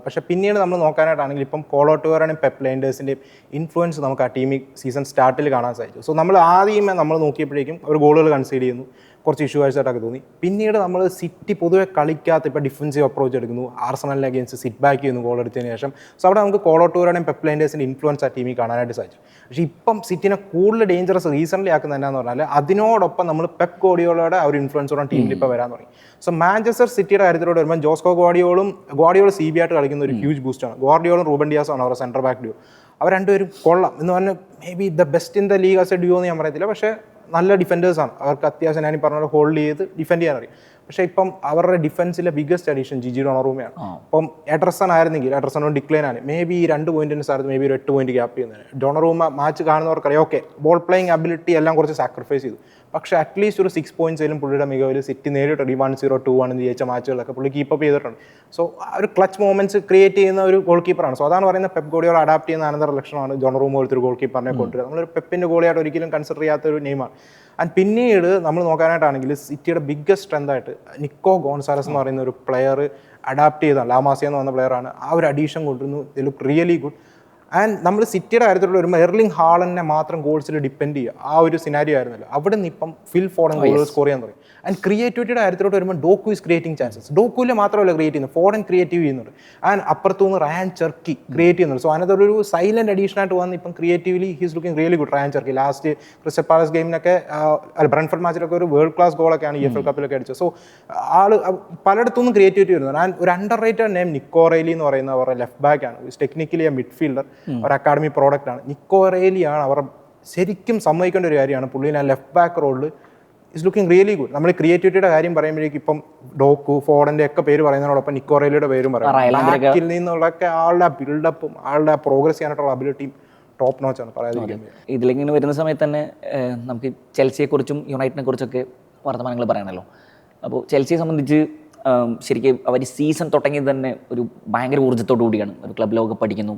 പക്ഷേ പിന്നീട് നമ്മൾ നോക്കാനായിട്ടാണെങ്കിൽ ഇപ്പം കോളോട്ടുകാരുടെയും പെപ്പ് ലൈൻഡേഴ്സിൻ്റെയും ഇൻഫ്ലുവൻസ് നമുക്ക് ആ ടീമിൽ സീസൺ സ്റ്റാർട്ടിൽ കാണാൻ സാധിച്ചു. സോ നമ്മൾ ആദ്യമേ നമ്മൾ നോക്കിയപ്പോഴേക്കും അവർ ഗോളുകൾ കൺസീഡ് ചെയ്യുന്നു, കുറച്ച് ഇഷ്യൂ ആയിട്ടൊക്കെ തോന്നി. പിന്നീട് നമ്മൾ സിറ്റി പൊതുവെ കളിക്കാത്ത ഇപ്പോൾ ഡിഫൻസീവ് അപ്രോച്ച് എടുക്കുന്നു, ആർസണലിനെ അഗേൻസ്റ്റ് സിറ്റ് ബാക്ക് ചെയ്യുന്നു ഗോൾ എടുത്തതിന് ശേഷം. സോ അവിടെ നമുക്ക് കോളോട്ടുകാരുടെയും പെപ്പ് ലൈൻഡേഴ്സിൻ്റെ ഇൻഫ്ലുവൻസ് ആ ടീമിൽ കാണാനായിട്ട് സാധിച്ചു. പക്ഷേ ഇപ്പം സിറ്റിനെ കൂടുതൽ ഡേഞ്ചറസ് റീസെൻ്റ്ലി ആക്കുന്നത് എന്നാന്ന് പറഞ്ഞാൽ അതിനോടൊപ്പം നമ്മൾ പെപ്പ് ഗോർഡിയോളയുടെ ആ ഒരു ഇൻഫ്ലുവൻസോടെ ടീമിൽ ഇപ്പോൾ വരാൻ തുടങ്ങി. സോ മാഞ്ചസ്റ്റർ സിറ്റിയുടെ കാര്യത്തിലോട്ട് വരുമ്പോൾ ജോസ്കോ ഗോർഡിയോൾ CB ആയിട്ട് കളിക്കുന്ന ഒരു ഹ്യൂജ് ബൂസ്റ്റാണ്. ഗോർഡിയോളും റൂബൻ ഡിയാസും ആണ് അവരുടെ സെൻറ്റർ ബാക്ക് ഡ്യൂ. അവർ രണ്ടുപേരും കൊള്ളാം എന്ന് പറഞ്ഞാൽ may be the best in the league as a dew എന്ന് ഞാൻ പറയത്തില്ല. പക്ഷേ നല്ല ഡിഫൻഡേഴ്സാണ്, അവർക്ക് അത്യാവശ്യം ഞാൻ പറഞ്ഞ ഹോൾഡ് ചെയ്ത് ഡിഫെൻഡ് ചെയ്യാൻ അറിയാം. പക്ഷേ ഇപ്പം അവരുടെ ഡിഫൻസിലെ ബിഗ്ഗസ്റ്റ് അഡീഷൻ ജിജി ഡൊണറൂമയാണ്. അപ്പം എഡർസൺ ആയിരുന്നെങ്കിൽ എഡർസണോട് ഡിക്ലൈൻ ആണ്, മേ ബി 2 പോയിന്റിന് സ്ഥാനത്ത് മേ ബി ഒരു 8 പോയിന്റ് ഗ്യാപ്പ് ചെയ്യുന്നതിന്. ഡൊണറൂമ മാച്ച് കാണുന്നവർക്കറിയാം, ഓക്കെ ബോൾ പ്ലേയിങ് അബിലിറ്റി എല്ലാം കുറച്ച് സാക്രിഫൈസ് ചെയ്തു, പക്ഷേ അറ്റ്ലീസ്റ്റ് ഒരു 6 പോയിന്റ്സിലും പുള്ളിയുടെ മികവിൽ സിറ്റി നേരിട്ട് 1-0, 2-1 ജയിച്ച മാച്ചുകളൊക്കെ പുള്ളി കീപ്പപ്പ് ചെയ്തിട്ടുണ്ട്. സോ ആ ഒരു ക്ലച്ച് മൊമെന്റ്സ് ക്രിയേറ്റ് ചെയ്യുന്ന ഒരു ഗോൾ കീപ്പറാണ്. സോ അതാണ് പറയുന്നത് പെപ്പ് ഗോർഡിയോള അഡാപ്റ്റ് ചെയ്യുന്ന അനന്തര ലക്ഷണമാണ് ജോണറൂമ പോലത്തെ ഒരു ഗോൾ കീപ്പറിനെ കൊണ്ടുവരിക. നമ്മളൊരു പെപ്പിൻ്റെ ഗോളിയായിട്ട് ഒരിക്കലും കൺസിഡർ ചെയ്യാത്ത ഒരു നെയിമാണ്. ആൻഡ് പിന്നീട് നമ്മൾ നോക്കാനായിട്ടാണെങ്കിൽ സിറ്റിയുടെ ബിഗ്ഗസ്റ്റ് സ്ട്രെങ്ത് ആയിട്ട് നിക്കോ ഗോൺസാലസ് എന്ന് പറയുന്ന ഒരു പ്ലെയർ അഡാപ്റ്റ് ചെയ്താണ്, ലാമാസിയ എന്ന് പറഞ്ഞ പ്ലെയറാണ്. ആ ഒരു അഡീഷൻ കൊണ്ടുവരുന്നു, they look really good. And നമ്മൾ സിറ്റിയുടെ കാര്യത്തിലുള്ള വരുമ്പോൾ എർലിംഗ് ഹാളനെ മാത്രം ഗോൾസിൽ ഡിപ്പെൻഡ് ചെയ്യുക, ആ ഒരു സിനാരിയോ ആയിരുന്നല്ലോ. അവിടെ നിന്ന് ഇപ്പം ഫിൽ ഫോർഡൻ ഗോളുകൾ സ്കോർ ചെയ്യാൻ തുടങ്ങി. ആൻഡ് ക്രിയേറ്റിവിറ്റിയുടെ കാര്യത്തിലോട്ട് വരുമ്പോൾ ഡോക്കു ഈസ് ക്രിയേറ്റിംഗ് ചാൻസസ്. ഡോക്കുവിൽ മാത്രമല്ല ക്രിയേറ്റ് ചെയ്യുന്നത്, ഫോർഡൻ ക്രിയേറ്റീവ് ചെയ്യുന്നുണ്ട്. ആൻഡ് അപ്പുറത്തുനിന്ന് റയാൻ ചെർക്കി ക്രിയേറ്റ് ചെയ്യുന്നുണ്ട്. സോ അതിനകത്തൊരു സൈലന്റ് അഡീഷൻ ആയിട്ട് വന്ന് ഇപ്പം creatively he's looking really good. Rayan Cherki last Crystal Palace ഗെയിമിനൊക്കെ ബ്രൻഫോർഡ് മാച്ചിലൊക്കെ ഒരു വേൾഡ് ക്ലാസ് ഗോളൊക്കെയാണ് EFL കപ്പിലൊക്കെ അടിച്ചത്. സോ ആൾ പലയിടത്തുനിന്നും ക്രിയേറ്റിവിറ്റി വരുന്നത്. ആൻഡ് ഒരു underrated name Nico Reilly എന്ന് പറയുന്ന അവരുടെ ലെഫ്റ്റ് ബാക്ക് ആണ്, ടെക്നിക്കലി a മിഡ്ഫീൽഡർ, ഒരു അക്കാഡമി പ്രോഡക്റ്റ് ആണ്. നിക്കോ റെയ്ലിയാണ് അവർ ശരിക്കും സമ്മതിക്കേണ്ട ഒരു കാര്യമാണ്. പുള്ളിനെ ലെഫ്റ്റ് ബാക്ക് റോളിൽ ഇസ് ലുക്കിംഗ് റിയലി ഗുഡ്. നമ്മൾ ക്രിയേറ്റിവിറ്റിയുടെ കാര്യം പറയുമ്പോഴേക്കും ഇപ്പം ഡോക്കു ഫോർഡന്റെ ഒക്കെ പേര് പറയുന്നതിനോടൊപ്പം നിക്കോ റെയ്ലിയുടെ പേരും പറയാം. ബാക്കിൽ നിന്നുള്ളൊക്കെ ആളുടെ ബിൽഡപ്പും ആളുടെ പ്രോഗ്രസ് ചെയ്യാനായിട്ടുള്ള അബിലിറ്റിയും ടോപ്പ് നോച്ചാണ് പറയാതിരിക്കുന്നത്. ഇതിലിങ്ങനെ വരുന്ന സമയത്ത് തന്നെ നമുക്ക് ചെൽസിയെക്കുറിച്ചും യുണൈറ്റഡിനെ കുറിച്ചൊക്കെ വർത്തമാനങ്ങൾ പറയണമല്ലോ. അപ്പോൾ ചെൽസിയെ സംബന്ധിച്ച് ശരിക്കും അവർ സീസൺ തുടങ്ങിയത് തന്നെ ഒരു ഭയങ്കര ഊർജ്ജത്തോടു കൂടിയാണ്. ഒരു ക്ലബ് ലോകകപ്പ് അടിക്കുന്നു,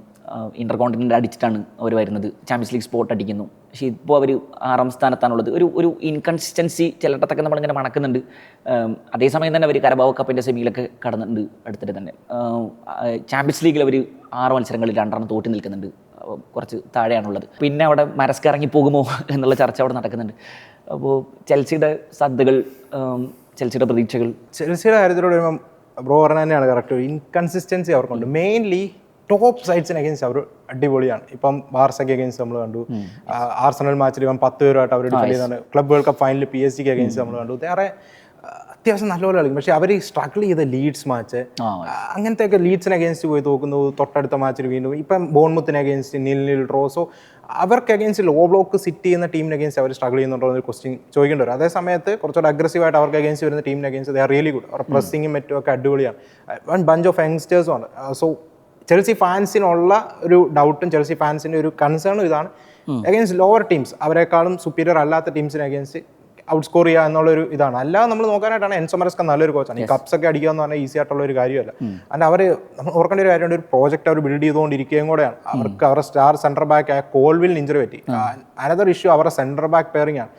ഇൻ്റർ കോണ്ടിനെൻ്റ് അടിച്ചിട്ടാണ് അവർ വരുന്നത്, ചാമ്പ്യൻസ് ലീഗ് സ്പോട്ട് അടിക്കുന്നു. പക്ഷേ ഇപ്പോൾ അവർ 6ാം സ്ഥാനത്താണുള്ളത്. ഒരു ഇൻകൺസിസ്റ്റൻസി ചിലയിടത്തൊക്കെ നമ്മളിങ്ങനെ മണക്കുന്നുണ്ട്. അതേസമയം തന്നെ അവർ കരബാവ് കപ്പിൻ്റെ സെമിയിലൊക്കെ കടന്നിട്ടുണ്ട്. അടുത്തിട്ട് തന്നെ ചാമ്പ്യൻസ് ലീഗിൽ അവർ 6 മത്സരങ്ങളിൽ 2 തോറ്റ് നിൽക്കുന്നുണ്ട്, കുറച്ച് താഴെയാണുള്ളത്. പിന്നെ അവിടെ മരസ്ക് ഇറങ്ങി പോകുമോ എന്നുള്ള ചർച്ച അവിടെ നടക്കുന്നുണ്ട്. അപ്പോൾ ചെൽസിയുടെ സാധ്യതകൾ, ചെൽസിയുടെ പ്രതീക്ഷകൾ. ചെൽസിയുടെ കാര്യത്തിലൂടെ വരുമ്പം ബ്രോ പറഞ്ഞ തന്നെയാണ് കറക്റ്റ്. ഇൻകൺസിസ്റ്റൻസി അവർക്കുണ്ട്. മെയിൻലി ടോപ്പ് സൈഡ്സിന് അഗേൻസ്റ്റ് അവർ അടിപൊളിയാണ്. ഇപ്പം ബാർസയ്ക്ക് അഗേൻസ്റ്റ് നമ്മൾ കണ്ടു, ആർസണൽ മാച്ചിൽ ഇപ്പം 10 പേരുമായിട്ട് അവർ ഡിഫെൻഡ് ചെയ്യുന്നതാണ്. ക്ലബ് വേൾഡ് കപ്പ് ഫൈനലിൽ PSG അഗേൻസ്റ്റ് നമ്മൾ കണ്ടു. വേറെ അത്യാവശ്യം നല്ലപോലെ കളിക്കും. പക്ഷേ അവർ സ്ട്രഗിൾ ചെയ്ത ലീഡ്സ് മാച്ച്, അങ്ങനത്തെയൊക്കെ ലീഡ്സിന് അഗേൻസ്റ്റ് പോയി തോക്കുന്നു. തൊട്ടടുത്ത മാച്ചിൽ വീണ്ടും ഇപ്പം ബോൺമുത്തിന് അഗേൻസ്റ്റ് 0-0 ഡ്രോ. സോ അവർക്ക് അഗേൻസ്റ്റ് ലോ ബ്ലോക്ക് സിറ്റ് ചെയ്യുന്ന ടീമിന് അഗേൻസ്റ്റ് അവർ സ്ട്രഗിൾ ചെയ്യുന്നുണ്ടോ എന്നൊരു ക്വസ്റ്റ്യൻ ചോദിക്കേണ്ടി വരും. അതേ സമയത്ത് കുറച്ചുകൂടെ അഗ്രസീവായിട്ട് അവർക്ക് അഗേൻസ്റ്റ് വരുന്ന ടീമിന് against they are really good. അവരുടെ പ്രസ്സിങ്ങും മറ്റും ഒക്കെ അടിപൊളിയാണ്. വൺ ബഞ്ച് ഓഫ് യങ്സ്റ്റേഴ്സും ആണ്. സോ ചെൽസി ഫാൻസിനുള്ള ഒരു ഡൗട്ടും ചെൽസി ഫാൻസിൻ്റെ ഒരു കൺസേണും ഇതാണ്, അഗേൻസ്റ്റ് ലോവർ ടീംസ് അവരെക്കാളും സുപ്പീരിയർ അല്ലാത്ത ടീംസിന് അഗേൻസ്റ്റ് ഔട്ട് സ്കോർ ചെയ്യുക എന്നുള്ളൊരു ഇതാണ്. അല്ലാതെ നമ്മൾ നോക്കാനായിട്ടാണ് എൻസോ മരസ്ക നല്ലൊരു കോച്ചാണ്. ഈ കപ്സ് ഒക്കെ അടിക്കുക എന്ന് പറഞ്ഞാൽ ഈസി ആയിട്ടുള്ള ഒരു കാര്യമല്ല. അതിൻ്റെ അവർ നമ്മൾ ഓർക്കേണ്ട ഒരു കാര്യമുണ്ട്, ഒരു പ്രോജക്റ്റ് അവർ ബിൽഡ് ചെയ്തുകൊണ്ടിരിക്കുകയും കൂടെയാണ്. അവർക്ക് അവരുടെ സ്റ്റാർ സെൻറ്റർ ബാക്ക് ആയ കോൾവിൽ ഇഞ്ചറി പറ്റി. അനദർ ഇഷ്യൂ അവരുടെ സെൻറ്റർ ബാക്ക് പെയറിംഗ് ആണ്.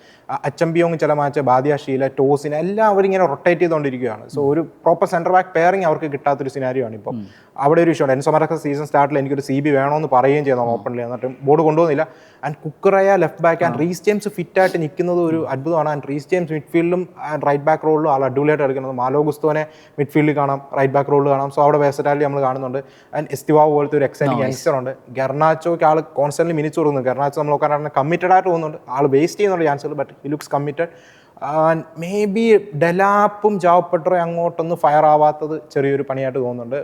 അച്ചമ്പിയോങ് ചില മാച്ച്, ബാദിയ ഷീല, ടോസിന് എല്ലാം അവരിങ്ങനെ റൊട്ടേറ്റ് ചെയ്തുകൊണ്ടിരിക്കുകയാണ്. സോ ഒരു പ്രോപ്പർ സെൻറ്റർ ബാക്ക് പെയറിംഗ് അവർക്ക് കിട്ടാത്തൊരു സിനാരിയോ ആണ് ഇപ്പം. അവിടെ ഒരു ഇഷ്യൂ ഉണ്ട്. എൻസോ മരസ്ക സീസൺ സ്റ്റാർട്ടിൽ എനിക്കൊരു CB വേണമെന്ന് പറയുകയും ചെയ്യുന്നു ഓപ്പണിൽ, എന്നിട്ട് ബോർഡ് കൊണ്ടുപോകുന്നില്ല. And Cucurella left back and Reece James ഫിറ്റായിട്ട് നിൽക്കുന്നത് ഒരു അത്ഭുതമാണ്. ആൻഡ് റീസ് ജെയിംസ് മിഡ്ഫീൽഡിലും ആൻഡ് റൈറ്റ് ബാക്ക് റോളിലും ആൾ അടിപൊളിയായിട്ട് കളിക്കുന്നത്. മാലോ ഗുസ്തോനെ മിഡ്ഫീൽഡിൽ കാണാം, റൈറ്റ് ബാക്ക് റോളിൽ കാണാം. സോ അവിടെ വേഴ്സറ്റാലിറ്റി നമ്മൾ കാണുന്നുണ്ട്. ആൻഡ് എസ്തിവാവ് പോലത്തെ ഒരു എക്സൈറ്റിംഗ് യങ്സ്റ്റർ ഉണ്ട്. ഗർനാച്ചോയ്ക്ക് ആൾ കോൺസ്റ്റന്റ്ലി മിനിറ്റ്സ് കൊടുക്കുന്നു. ഗർനാച്ചോ നമ്മൾ നോക്കാനാണ് കമ്മിറ്റഡ് ആയിട്ട് പോകുന്നുണ്ട്. ആൾ വേസ്റ്റ് ചെയ്യുന്നുള്ള ചാൻസുകൾ, but he looks committed. Maybe ഡെലാപ്പും ജാവ് പെഡ്രോ അങ്ങോട്ടൊന്ന് ഫയർ ആവാത്തത് ചെറിയൊരു പണിയായിട്ട് തോന്നുന്നുണ്ട്.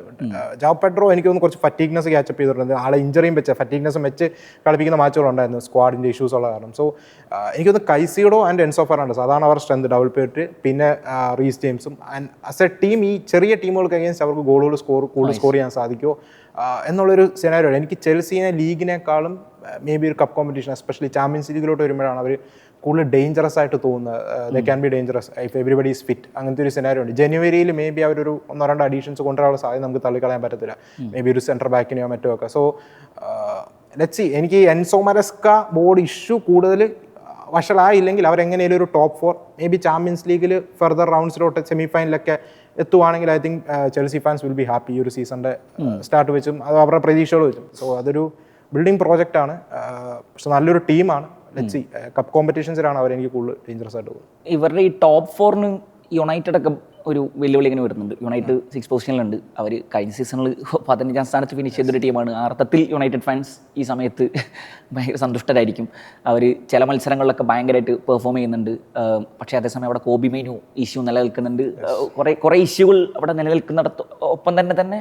ജാവ് പെഡ്രോ എനിക്ക് തോന്നുന്നു കുറച്ച് ഫറ്റീഗ്നെസ് ക്യാച്ചപ്പ് ചെയ്തിട്ടുണ്ട്. ആളെ ഇഞ്ചറിയും വെച്ച് ഫറ്റീഗ്നെസ്സും വെച്ച് കളിപ്പിക്കുന്ന മാച്ചുകളുണ്ടായിരുന്നു സ്ക്വാഡിൻ്റെ ഇഷ്യൂസ് ഉള്ള കാരണം. സോ എനിക്കൊന്ന് കൈസിഡോ ആൻഡ് എൻസോ ഫെർണാണ്ടസ് അതാണ് അവരുടെ സ്ട്രെങ്ത്, ഡബിൾ പേറ്റ്. പിന്നെ റീസ് ജെയിംസും. ആൻഡ് ആസ് എ ടീം ഈ ചെറിയ ടീമുകൾക്ക് അഗേൻസ്റ്റ് അവർക്ക് ഗോളുകൾ കൂടുതൽ സ്കോർ ചെയ്യാൻ സാധിക്കുമോ എന്നുള്ളൊരു സിനാരിയോ. എനിക്ക് ചെൽസിനെ ലീഗിനേക്കാളും മേ ബി ഒരു കപ്പ് കോമ്പറ്റീഷൻ, എസ്പെഷ്യലി ചാമ്പ്യൻസ് ലീഗിലോട്ട് വരുമ്പോഴാണ് അവർ കൂടുതൽ ഡേഞ്ചറസ് ആയിട്ട് തോന്നുന്നത്. They can be dangerous if everybody is fit. അങ്ങനത്തെ ഒരു സിനാരിയോ ഉണ്ട്. ജനുവരിയിൽ മേ ബി അവരൊരു 1-2 അഡീഷൻസ് കൊണ്ടുവരാനുള്ള സാധ്യത നമുക്ക് തള്ളിക്കളയാൻ പറ്റത്തില്ല. മേ ബി ഒരു സെൻറ്റർ ബാക്കിനെയോ മറ്റോ ഒക്കെ. So let's see. എനിക്ക് എൻസോ മരസ്ക ബോർഡ് ഇഷ്യൂ കൂടുതൽ വഷളായില്ലെങ്കിൽ അവരെങ്ങനെയും ഒരു ടോപ്പ് 4 മേ ബി ചാമ്പ്യൻസ് ലീഗിൽ ഫർദർ റൗണ്ട്സിലോട്ട് സെമി ഫൈനലൊക്കെ എത്തുവാണെങ്കിൽ I think Chelsea fans will be happy. ഈ ഒരു സീസണിൻ്റെ സ്റ്റാർട്ട് വെച്ചും അത് അവരുടെ പ്രതീക്ഷകൾ വെച്ചും. സോ അതൊരു ബിൽഡിംഗ് പ്രോജക്റ്റാണ്. പക്ഷെ നല്ലൊരു ടീമാണ്. Let's see. കപ്പ് കോമ്പറ്റീഷൻസിലാണ് അവരെനിക്ക് കൂടുതൽ ഡേഞ്ചറസ് ആയിട്ട് പോകുന്നത്. ഇവരുടെ ഈ ടോപ്പ് 4 യുണൈറ്റഡ് ഒക്കെ ഒരു വെല്ലുവിളി ഇങ്ങനെ വരുന്നുണ്ട്. United 6th പൊസിഷനിലുണ്ട്. അവർ കഴിഞ്ഞ സീസണിൽ 15ാം സ്ഥാനത്ത് ഫിനിഷ് ചെയ്തൊരു ടീമാണ്. ആ അർത്ഥത്തിൽ യുണൈറ്റഡ് ഫാൻസ് ഈ സമയത്ത് ഭയങ്കര സന്തുഷ്ടരായിരിക്കും. അവർ ചില മത്സരങ്ങളിലൊക്കെ ഭയങ്കരമായിട്ട് പെർഫോം ചെയ്യുന്നുണ്ട്. പക്ഷേ അതേസമയം അവിടെ കോബി മെയിനു ഇഷ്യൂ നിലനിൽക്കുന്നുണ്ട്. കുറേ ഇഷ്യൂകൾ അവിടെ നിലനിൽക്കുന്നിടത്ത് ഒപ്പം തന്നെ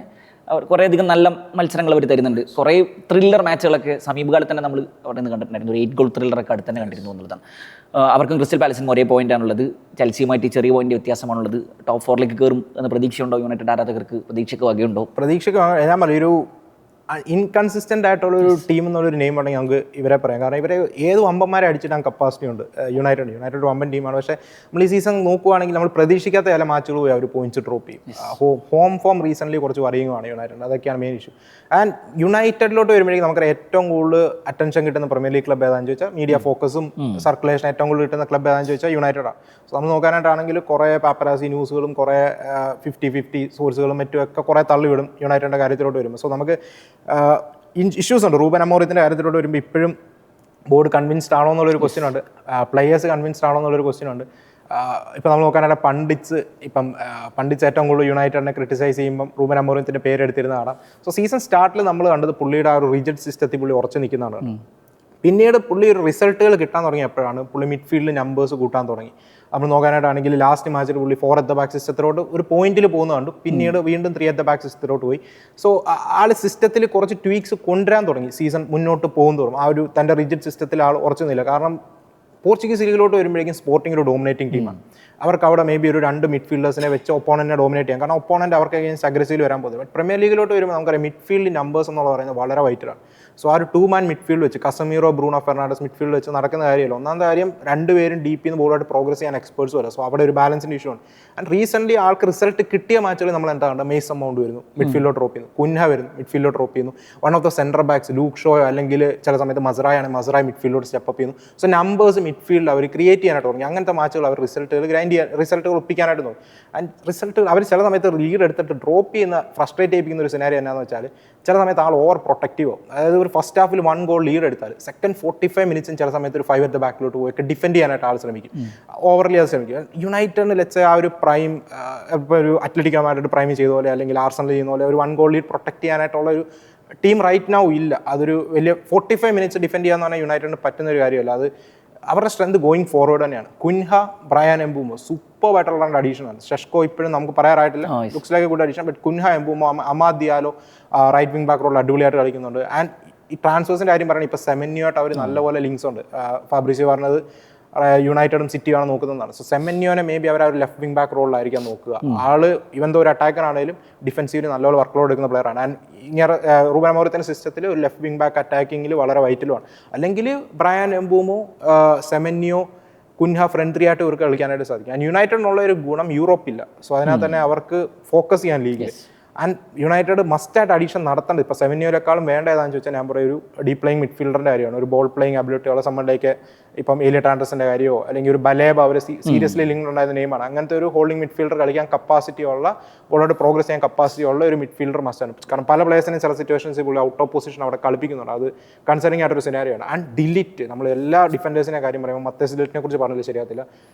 അവർ കുറേയധികം നല്ല മത്സരങ്ങൾ അവർ തരുന്നുണ്ട്. കുറേ ത്രില്ലർ മാച്ചുകളൊക്കെ സമീപകാലത്ത് തന്നെ നമ്മൾ അവിടെ നിന്ന് കണ്ടിട്ടുണ്ടായിരുന്നു. ഒരു 8 ഗോൾ ത്രില്ലറൊക്കെ അടുത്ത് തന്നെ കണ്ടിരുന്നു എന്നുള്ളതാണ്. അവർക്കും ക്രിസ്റ്റൽ പാലസിനും ഒരേ പോയിന്റാണുള്ളത്. ചെൽസിയുമായിട്ട് ചെറിയ പോയിന്റ് വ്യത്യാസമാണുള്ളത്. ടോപ്പ് 4ലേക്ക് കയറും എന്ന പ്രതീക്ഷയുണ്ടോ യുണൈറ്റഡ് ആരാധകർക്ക്? പ്രതീക്ഷയ്ക്ക് വകയുണ്ടോ? പ്രതീക്ഷയ്ക്ക് ഞാൻ പറയും ഒരു ഇൻകൺസിസ്റ്റൻ്റ് ആയിട്ടുള്ളൊരു ടീം എന്നുള്ളൊരു നെയിം ഉണ്ടെങ്കിൽ നമുക്ക് ഇവരെ പറയാം. കാരണം ഇവരെ ഏത് വമ്പന്മാരെ അടിച്ചിട്ടാൻ കപ്പാസിറ്റി ഉണ്ട്. യുണൈറ്റഡ് വമ്പൻ ടീമാണ്. പക്ഷേ നമ്മൾ ഈ സീസൺ നോക്കുവാണെങ്കിൽ നമ്മൾ പ്രതീക്ഷിക്കാത്ത ചില മാച്ചുകൾ പോയി അവർ പോയിന്റ്സ് ഡ്രോപ്പ് ചെയ്യും. ഹോം ഫോം റീസെൻ്റ്ലി കുറച്ച് വറിയുകയാണ് യുണൈറ്റഡ്. അതൊക്കെയാണ് മെയിൻ ഇഷ്യൂ. ആൻഡ് യുണൈറ്റഡിലോട്ട് വരുമ്പോഴേക്കും നമുക്ക് ഏറ്റവും കൂടുതൽ അറ്റൻഷൻ കിട്ടുന്ന പ്രീമിയർ ലീഗ് ക്ലബ് ഏതാണെന്ന് ചോദിച്ചാൽ, മീഡിയ ഫോക്കസും സർക്കുലേഷൻ ഏറ്റവും കൂടുതൽ കിട്ടുന്ന ക്ലബ് ഏതാണെന്ന് ചോദിച്ചാൽ യുണൈറ്റഡാണ്. സോ നമ്മൾ നോക്കാനായിട്ടാണെങ്കിൽ കുറേ പാപ്പരാസി ന്യൂസുകളും കുറേ 50-50 സോഴ്സുകളും മറ്റുമൊക്കെ കുറേ തള്ളിവിടും യുണൈറ്റഡിൻ്റെ കാര്യത്തിലോട്ട് വരുമ്പോൾ. സോ നമുക്ക് ഇഷ്യൂസ് ഉണ്ട്. റൂബൻ അമോറിയത്തിൻ്റെ കാര്യത്തിലോട്ട് വരുമ്പോൾ ഇപ്പോഴും ബോർഡ് കൺവിൻസ്ഡ് ആണോ എന്നുള്ളൊരു ക്വസ്റ്റ്യൻ ഉണ്ട്. പ്ലെയേഴ്സ് കൺവിൻസ്ഡ് ആണോ എന്നുള്ളൊരു ക്വസ്റ്റ്യൻ ഉണ്ട്. ഇപ്പോൾ നമ്മൾ നോക്കാനായിട്ട് പണ്ഡിറ്റ്സ് ഏറ്റവും കൂടുതൽ യുണൈറ്റഡിനെ ക്രിട്ടിസൈസ് ചെയ്യുമ്പം റൂബൻ അമോറിയത്തിൻ്റെ പേരെടുത്തിരുന്ന കാണാം. സോ സീസൺ സ്റ്റാർട്ടിൽ നമ്മൾ കണ്ടത് പുള്ളിയുടെ ആ ഒരു റിജിഡ് സിസ്റ്റത്തിൽ പുള്ളി ഉറച്ചു നിൽക്കുന്നതാണ്. പിന്നീട് പുള്ളി ഒരു റിസൾട്ടുകൾ കിട്ടാൻ തുടങ്ങിയപ്പോഴാണ് പുള്ളി മിഡ്ഫീൽഡിൽ നമ്പേഴ്സ് കൂട്ടാൻ തുടങ്ങി. നമ്മൾ നോക്കാനായിട്ടാണെങ്കിൽ ലാസ്റ്റ് മാച്ചിൽ പുള്ളി 4 at the back സിസ്റ്റത്തിലോട്ട് ഒരു പോയിന്റിൽ പോകുന്ന കണ്ടു. പിന്നീട് വീണ്ടും 3 at the back സിസ്റ്റത്തിലോട്ട് പോയി. സോ ആൾ സിസ്റ്റത്തിൽ കുറച്ച് ട്വീക്സ് കൊണ്ടുവരാൻ തുടങ്ങി. സീസൺ മുന്നോട്ട് പോകും തോറും ആ ഒരു തൻ്റെ റിജിഡ് സിസ്റ്റത്തിൽ ആൾ ഉറച്ചു നിന്നില്ല. കാരണം പോർച്ചുഗീസ് ലീഗിലോട്ട് വരുമ്പോഴേക്കും സ്പോർട്ടിംഗ് ഒരു ഡോമിനേറ്റിംഗ് ടീമാണ്. അവർക്ക് അവിടെ മേ ബി ഒരു 2 മിഡ്ഫീൽഡേഴ്സിനെ വെച്ച് ഒപ്പോണന്റിനെ ഡോമിനേറ്റ് ചെയ്യാം, കാരണം ഒപ്പോണന്റ് അവർക്ക് അഗെയിൻസ്റ്റ് അഗ്രസീവ് വരാൻ പോകുന്നത്. ബട്ട് പ്രീമിയർ ലീഗിലോട്ട് വരുമ്പോൾ നമുക്കറിയാം മിഡ്ഫീൽഡ് നമ്പേഴ്സ് എന്നുള്ള പറയുന്നത് വളരെ വൈറ്റലാണ്. സോ ആ ഒരു 2-man മിഡ്ഫീൽഡ് വെച്ച് കസമീറോ ബ്രൂണോ ഫെർണാണ്ടസ് മിഡ്ഫീൽഡ് വെച്ച് നടക്കുന്ന കാര്യമല്ല. ഒന്നാമത്തെ കാര്യം രണ്ടുപേരും ഡീപ്പിൽ നിന്ന് ബോളായിട്ട് പ്രോഗ്രസ് ചെയ്യാൻ എക്സ്പേർട്സും അല്ല. സോ അവിടെ ഒരു ബാലൻസിൻ്റെ ഇഷ്യൂ ആണ്. ആൻഡ് റീസെൻ്റ്ലി ആൾക്ക് റിസൾട്ട് കിട്ടിയ മാച്ചുകളിൽ നമ്മൾ എന്താ കണ്ടത്, മേസൺ മൗണ്ട് വരുന്നു മിഡ്ഫീൽഡിലോട്ട് ഡ്രോപ്പ് ചെയ്യുന്നു, കുൻഹ വരുന്നു മിഡ്ഫീൽഡിലോട്ട് ഡ്രോപ്പ് ചെയ്യുന്നു, one of the centre backs Luke Shaw അല്ലെങ്കിൽ ചില സമയത്ത് മസറായാണ് മസറായി മിഡ്ഫീൽഡിലോട്ട് സ്റ്റെപ്പ് അപ്പ് ചെയ്യുന്നു. സോ നമ്പേഴ്സ് മിഡ്ഫീൽഡ് അവർ ക്രിയേറ്റ് ചെയ്യാനായിട്ട് തുടങ്ങി. അങ്ങനത്തെ മാച്ചുകൾ അവർ റിസൾട്ടുകൾ ഒപ്പിക്കാനായിട്ട് നോക്കും. ആൻഡ് റിസൾട്ട് അവർ ചില സമയത്ത് ലീഡ് എടുത്തിട്ട് ഡ്രോപ്പ് ചെയ്യുന്ന ഫ്രസ്ട്രേറ്റ് ചെയ്യിപ്പിക്കുന്ന ഒരു സിനാരി എന്നാന്ന് വെച്ചാൽ ചില സമയത്ത് ആൾ ഓവർ പ്രൊട്ടക്റ്റീവോ, അതായത് ഒരു ഫസ്റ്റ് ഹാഫിൽ 1 goal ലീഡ് എടുത്താൽ സെക്കൻഡ് 45 minutes ചില സമയത്ത് ഒരു 5 at the ബാക്കിലോട്ട് പോയി ഡിഫെൻഡ് ചെയ്യാനായിട്ട് ആൾ ശ്രമിക്കും, ഓവർലി അത് ശ്രമിക്കും. യുണൈറ്റഡിന് ലെറ്റ്സ് ആ ഒരു പ്രൈം ഇപ്പോൾ ഒരു അത്ലറ്റിക്കോമായിട്ട് പ്രൈം ചെയ്ത പോലെ അല്ലെങ്കിൽ ആർസണൽ ചെയ്യുന്ന പോലെ ഒരു 1 goal ലീഡ് പ്രൊട്ടക്ട് ചെയ്യാനായിട്ടുള്ള ഒരു ടീം റൈറ്റ് നൗ ഇല്ല. അതൊരു വലിയ 45 minutes ഡിഫെൻഡ് ചെയ്യാന്ന് പറഞ്ഞാൽ യുണൈറ്റഡിന് പറ്റുന്ന ഒരു കാര്യമല്ല. അത് അവരുടെ സ്ട്രെങ്ത് ഗോയിങ് ഫോർവേഡ് തന്നെയാണ്. കുൻഹ, ബ്രയാൻ എംബൂമോ സൂപ്പർ ആയിട്ടുള്ള അഡീഷൻ ആണ്. ഷെഷ്കോ ഇപ്പോഴും നമുക്ക് പറയാറായിട്ടില്ല, looks like good addition. But Cunha, Mbeumo, Amad Diallo right wing back റോളിൽ അടിപൊളിയായിട്ട് കളിക്കുന്നുണ്ട്. ആൻഡ് ഈ ട്രാൻസ്ഫേഴ്സിൻ്റെ കാര്യം പറയുന്നത് ഇപ്പോൾ സെമന്യോട്ട് അവർ നല്ലപോലെ ലിങ്ക്സ് ഉണ്ട്. ഫാബ്രിസിയോ പറഞ്ഞത് യുണൈറ്റഡും സിറ്റിയാണ് നോക്കുന്നതാണ്. സോ സെമന്യോനെ മേ ബി അവർ ആ ഒരു ലെഫ്റ്റ് വിംഗ് ബാക്ക് റോളിലായിരിക്കാം നോക്കുക. ആള് ഇവൻ ഒരു അറ്റാക്കർ ആണെങ്കിലും ഡിഫൻസീവിൽ നല്ലപോലെ വർക്ക് ലോഡ് എടുക്കുന്ന പ്ലെയറാണ്. ആൻഡ് ഇങ്ങനെ റൂബൻ അമോറത്തിന്റെ സിസ്റ്റത്തിൽ ഒരു ലെഫ്റ്റ് വിംഗ് ബാക്ക് അറ്റാക്കിങ്ങിൽ വളരെ വൈറ്റലുമാണ്. അല്ലെങ്കിൽ Brian Mbeumo, Semenyo, Cunha front 3 ആയിട്ട് ഇവർക്ക് കളിക്കാനായിട്ട് സാധിക്കും. ആൻഡ് യുണൈറ്റഡിനുള്ള ഒരു ഗുണം യൂറോപ്പില്ല. സോ അതിനകത്ത് തന്നെ അവർക്ക് ഫോക്കസ് ചെയ്യാൻ ലീഗിൽ. ആൻഡ് യുണൈറ്റഡ് മസ്റ്റായിട്ട് അഡീഷൻ നടത്തേണ്ടത് ഇപ്പോൾ സെവന്യോരെക്കാളും വേണ്ട ഏതാണെന്ന് ചോദിച്ചാൽ ഞാൻ പറയും ഒരു ഡീപ് പ്ലേയിങ് മിഡ്ഫീൽഡറിൻ്റെ കാര്യമാണ്. ഒരു ബോൾ പ്ലേയിങ് അബിലിറ്റി ഉള്ള സംബന്ധമൊക്കെ ഇപ്പം ഏലിയട്ട് ആൻഡർസന്റെ കാര്യമോ അല്ലെങ്കിൽ ഒരു ബലേബ അവർ സീരിയസ്ലി ലിങ്ക് ഉണ്ടായിരുന്ന നെയിമാണ്. അങ്ങനത്തെ ഒരു ഹോൾഡിംഗ് മിഡ്ഫീൽഡർ കളിക്കാൻ കപ്പാസിറ്റി ഉള്ള, ബോളോട് പ്രോഗ്രസ് ചെയ്യാൻ കപ്പാസിറ്റി ഉള്ള ഒരു മിഡ്ഫീൽഡർ മസ്റ്റാണ്. കാരണം പല പ്ലേയേഴ്സിനും ചില സിറ്റുവേഷൻസ് ഇപ്പോൾ ഔട്ട് ഓഫ് പൊസിഷൻ അവിടെ കളിപ്പിക്കുന്നുണ്ട്. അത് കൺസേണിംഗ് ആയിട്ടൊരു സിനാരിയാണ്. ആൻഡ് ഡിലിറ്റ്, നമ്മൾ എല്ലാ ഡിഫൻഡേഴ്സിനെ കാര്യം പറയുമ്പോൾ മത്തേസ് ഡിലിറ്റിനെ കുറിച്ച് പറഞ്ഞില്ല ശരിയാകത്തില്ല.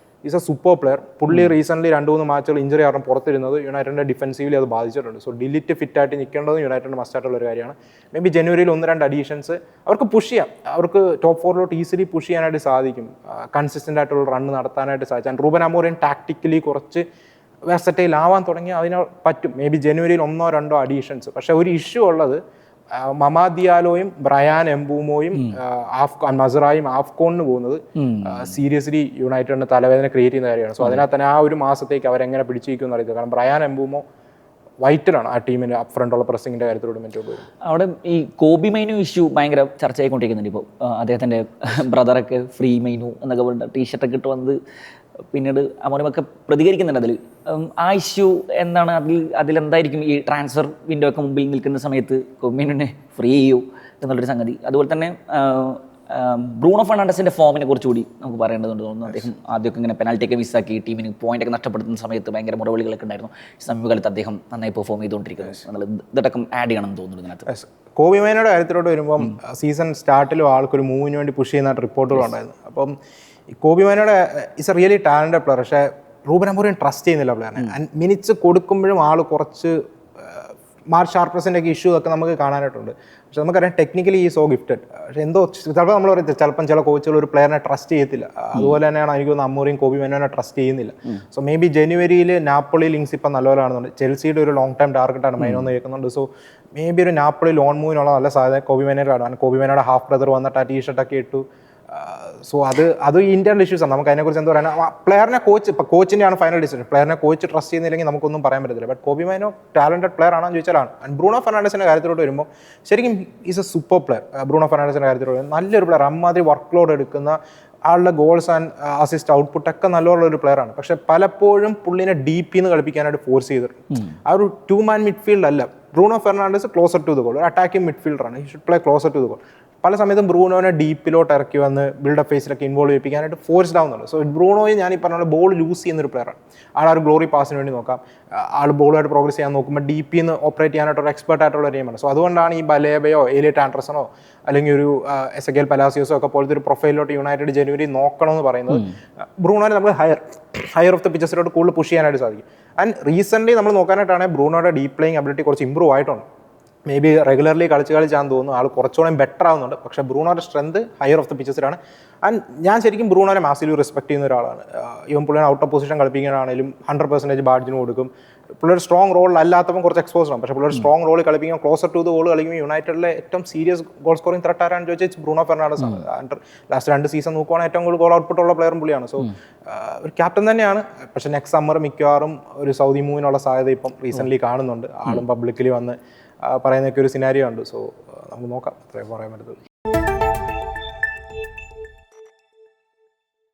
Is a super player. പുള്ളി റീസെൻ്റ്ലി 2-3 മാച്ചുകൾ ഇഞ്ചറി കാരണം പുറത്തിരുന്നത് യുണൈറ്റഡിൻ്റെ ഡിഫൻസീവിൽ അത് ബാധിച്ചിട്ടുണ്ട്. സോ ഡിലിറ്റ് ഫിറ്റായിട്ട് നിൽക്കേണ്ടത് യുണൈറ്റഡ് മസ്റ്റായിട്ടുള്ള ഒരു കാര്യമാണ്. മേ ബി ജനുവരിയിൽ 1-2 അഡീഷൻസ് അവർക്ക് പുഷ് ചെയ്യാം. അവർക്ക് ടോപ്പ് 4 ഈസിലി പുഷ് ചെയ്യാനായിട്ട് സാധിക്കും. കൺസിസ്റ്റൻ്റ് ആയിട്ടുള്ള റണ്ണ് നടത്താനായിട്ട് സാധിച്ചു. റൂബൻ അമോറിയൻ ടാക്ടിക്കലി കുറച്ച് വെർസറ്റൈൽ ആവാൻ തുടങ്ങി അതിന് പറ്റും. മേ ബി ജനുവരിയിൽ 1-2 അഡീഷൻസ്. പക്ഷേ ഒരു ഇഷ്യൂ ഉള്ളത് മമാദ് ദിയാലോയും ബ്രയാൻ എംബൂമോയും മസറായും ആഫ്കോണിന് പോകുന്നത് സീരിയസ്ലി യുണൈറ്റഡിന് തലവേദന ക്രിയേറ്റ് ചെയ്യുന്ന കാര്യമാണ്. സോ അതിനകത്ത് തന്നെ ആ ഒരു മാസത്തേക്ക് അവരെങ്ങനെ പിടിച്ചിരിക്കുമെന്ന് അറിയില്ല. കാരണം ബ്രയാൻ എംബൂമോ വൈറ്റലാണ് ആ ടീമിന് അപ്പ് ഫ്രണ്ടുള്ള പ്രസിംഗിന്റെ കാര്യത്തിലൂടെ മറ്റൊക്കെ. അവിടെ ഈ കോബി മൈനു ഇഷ്യൂ ഭയങ്കര ചർച്ചയായിക്കൊണ്ടിരിക്കുന്നുണ്ട്. ഇപ്പോൾ അദ്ദേഹത്തിൻ്റെ ബ്രദറൊക്കെ ഫ്രീ മൈനു എന്നൊക്കെ പറഞ്ഞിട്ട് ടീഷർട്ടൊക്കെ ഇട്ട് വന്നത് പിന്നീട് അമോനിമൊക്കെ പ്രതികരിക്കുന്നുണ്ട്. അതിൽ ആ ഇഷ്യൂ എന്താണ്, അതിലെന്തായിരിക്കും ഈ ട്രാൻസ്ഫർ വിൻഡോ ഒക്കെ മുമ്പിൽ നിൽക്കുന്ന സമയത്ത് കോബി മൈനുവിനെ ഫ്രീ ചെയ്യൂ എന്നുള്ളൊരു സംഗതി. അതുപോലെ തന്നെ ബ്രൂണോ ഫെർണാണ്ടസിൻ്റെ ഫോമിനെ കുറിച്ചുകൂടി നമുക്ക് പറയേണ്ടതുണ്ട് തോന്നുന്നു. അദ്ദേഹം ആദ്യമൊക്കെ ഇങ്ങനെ പെനാൽറ്റിയൊക്കെ മിസ്സാക്കി ടീമിന് പോയിന്റൊക്കെ നഷ്ടപ്പെടുത്തുന്ന സമയത്ത് ഭയങ്കര മുറവിളികളൊക്കെ ഉണ്ടായിരുന്നു. സമീപകാലത്ത് അദ്ദേഹം നന്നായി പെർഫോം ചെയ്തുകൊണ്ടിരിക്കുന്നത് എന്നുള്ളത് ഇതൊക്കെ ആഡ് ചെയ്യണം എന്ന് തോന്നുന്നു ഇതിനകത്ത്. കോബി മൈനോയുടെ കാര്യത്തിലോട്ട് വരുമ്പം സീസൺ സ്റ്റാർട്ടിലും ആൾക്കൊരു മൂവിന് വേണ്ടി പുഷ് ചെയ്യുന്ന റിപ്പോർട്ടുകളുണ്ടായിരുന്നു. അപ്പം കോബി മൈനോയുടെ is a really talented player. പക്ഷേ റൂബൻ അമോറിയൻ ട്രസ്റ്റ് ചെയ്യുന്നില്ല പ്ലെയറിനെ. ആൻഡ് മിനിറ്റ്സ് കൊടുക്കുമ്പോഴും ആൾ കുറച്ച് മാർക്ക് ഷാർപ്നസിൻ്റെ ഒക്കെ ഇഷ്യൂ ഒക്കെ നമുക്ക് കാണാനായിട്ടുണ്ട്. പക്ഷെ നമുക്കറിയാം ടെക്നിക്കലി ഈ സോ ഗിഫ്റ്റഡ്. പക്ഷേ എന്തോ ചിലപ്പോൾ നമ്മൾ പറയത്തില്ല, ചിലപ്പം ചില കോച്ചുകൾ ഒരു പ്ലെയറിനെ ട്രസ്റ്റ് ചെയ്യത്തില്ല. അതുപോലെ തന്നെയാണ് എനിക്ക് തോന്നുന്നത് അമോറിയും കോബി മൈനോനെ ട്രസ്റ്റ് ചെയ്യുന്നില്ല. സോ മേ ബി ജനുവരിയിൽ നാപ്പോളി ലിങ്ക്സ് ഇപ്പം നല്ലപോലെ കാണുന്നുണ്ട്. ചെൽസിയുടെ ഒരു ലോങ് ടൈം ടാർഗറ്റാണ് മൈനോ എന്ന് കേൾക്കുന്നുണ്ട്. സോ മേ ബി ഒരു നാപ്പോളി ലോൺ മൂവിനുള്ള നല്ല സാധ്യത കോബി മൈനോയുടെ കാണും. കോബി മൈനോയുടെ ഹാഫ് ബ്രദർ വന്നിട്ട് ആ ടീഷർട്ടൊക്കെ ഇട്ടു. സോ അത് ഇന്റേണൽ ഇഷ്യൂസ് ആണ്. നമുക്ക് അതിനെക്കുറിച്ച് എന്താ പറയുക, പ്ലെയറിനെ കോച്ച് ഇപ്പോൾ കോച്ചിൻ്റെയാണ് ഫൈനൽ ഡിസിഷൻ. പ്ലെയറിനെ കോച്ച് ട്രസ്റ്റ് ചെയ്യുന്നില്ലെങ്കിൽ നമുക്കൊന്നും പറയാൻ പറ്റത്തില്ല. But Kobbie Mainoo talented player ആണെന്ന് ചോദിച്ചാലാണ്. ആൻഡ് ബ്രൂണോ ഫെർണാണ്ടസിൻ്റെ കാര്യത്തിലോട്ട് വരുമ്പോൾ ശരിക്കും is a super player. Bruno ഫെർണാണ്ടസിൻ്റെ കാര്യത്തിലോട്ട് നല്ലൊരു പ്ലെയർ, അമ്മാതിരി വർക്ക് ലോഡ് എടുക്കുന്ന ആളുടെ ഗോൾസ് ആൻഡ് അസിസ്റ്റ് ഔട്ട്പുട്ട് ഒക്കെ നല്ലോണം ഒരു പ്ലെയറാണ്. പക്ഷെ പലപ്പോഴും പുള്ളിനെ ഡീപ്പിൽ നിന്ന് കളിപ്പിക്കാനായിട്ട് ഫോഴ്സ് ചെയ്തിട്ടുണ്ട്. ആ ഒരു 2-man മിഡ്ഫീൽഡ് അല്ല. Bruno Fernandes closer to the goal, ഒരു അറ്റാക്കിംഗ് മിഡ്ഫീൽഡറാണ്. He should play closer to the goal. പല സമയത്തും ബ്രൂണോനെ ഡീപ്പിലോട്ട് ഇറക്കി വന്ന് ബിൽഡപ്പ് ഫേസിലൊക്കെ ഇൻവോൾവ് ചെയ്യിപ്പിക്കാനായിട്ട് ഫോഴ്സ്ഡ് ആവുന്നുണ്ട്. സോ ബ്രൂണോയെ ഞാൻ ഈ പറഞ്ഞ ബോൾ ലൂസ് ചെയ്യുന്നൊരു പ്ലെയറാണ്. ആൾ ഒരു ഗ്ലോറി പാസിന് വേണ്ടി നോക്കാം, ആൾ ബോളുമായിട്ട് പ്രോഗ്രസ് ചെയ്യാൻ നോക്കുമ്പോൾ ഡീപ്പിൽ നിന്ന് ഓപ്പറേറ്റ് ചെയ്യാനായിട്ടൊരു എക്സ്പെർട്ട് ആയിട്ടുള്ള ടീമാണ്. സോ അതുകൊണ്ടാണ് ഈ ബലേബയോ ഏലിയട്ട് ആൻഡർസണോ അല്ലെങ്കിൽ ഒരു എസഗേൽ പലാസിയോസോ ഒക്കെ പോലത്തെ ഒരു പ്രൊഫൈലിലോട്ട് യുണൈറ്റഡ് ജനുവരി നോക്കണമെന്ന് പറയുന്നത് ബ്രൂണോനെ നമുക്ക് ഹയർ ഓഫ് ദ പിച്ചസിലോട്ട് കൂടുതൽ പുഷ് ചെയ്യാനായിട്ട് സാധിക്കും. ആൻഡ് റീസെൻ്റ്ലി നമ്മൾ നോക്കാനായിട്ടാണെങ്കിൽ ബ്രൂണോയുടെ ഡീപ് പ്ലേയിങ് അബിലിറ്റി കുറച്ച് ഇമ്പ്രൂവ് ആയിട്ടുണ്ട്. മേ ബി റെഗുലർലി കളിച്ചാന്ന് തോന്നുന്നു ആൾ കുറച്ചുകൂടെ ബെറ്റർ ആവുന്നുണ്ട്. പക്ഷേ ബ്രൂണോയുടെ സ്ട്രെങ്ത് ഹയർ ഓഫ് ദ പിച്ചസിലാണ്. ആൻഡ് ഞാൻ ശരിക്കും ബ്രൂണോനെ മാസിലി റെസ്പെക്ട് ചെയ്യുന്ന ഒരാളാണ്. ഇവൻ പുള്ളിനെ ഔട്ട് ഓഫ് പൊസിഷൻ കളിപ്പിക്കാനാണെങ്കിലും 100% ബാഡ്ജിന് കൊടുക്കും. പുള്ളിയൊരു സ്ട്രോങ് റോളിൽ അല്ലാത്തപ്പോൾ കുറച്ച് എക്സ്പോസ്ഡ് ആണ്. പക്ഷേ പുള്ളിയൊരു സ്ട്രോങ് റോളിൽ കളിപ്പിക്കും, ക്ലോസർ ടു ദ ഗോൾ കളിക്കുമ്പോൾ യുണൈറ്റഡിലെ ഏറ്റവും സീരിയസ് ഗോൾ സ്കോറിംഗ് ത്രെറ്റ് ആരാണെന്ന് ചോദിച്ചാൽ ബ്രൂണോ ഫെർണാണ്ടസ് ആണ്. ലാസ്റ്റ് 2 സീസൺ നോക്കുവാണെങ്കിൽ ഏറ്റവും കൂടുതൽ ഗോൾ ഔട്ട്പുട്ട് ഉള്ള പ്ലെയറും പുള്ളിയാണ്. സോ ഒരു ക്യാപ്റ്റൻ തന്നെയാണ്. പക്ഷേ നെക്സ്റ്റ് സമ്മർ മിക്കവാറും ഒരു സൗദി മൂവിനുള്ള സാധ്യത ഇപ്പം റീസെൻ്റ്ലി കാണുന്നുണ്ട്. ആളും പബ്ലിക്കലി വന്ന് പറയുന്നൊക്കെ ഒരു സിനാരിയോ ഉണ്ട്. സോ നമുക്ക് നോക്കാം, അത്രയും പറയാൻ പറ്റത്തുള്ളൂ.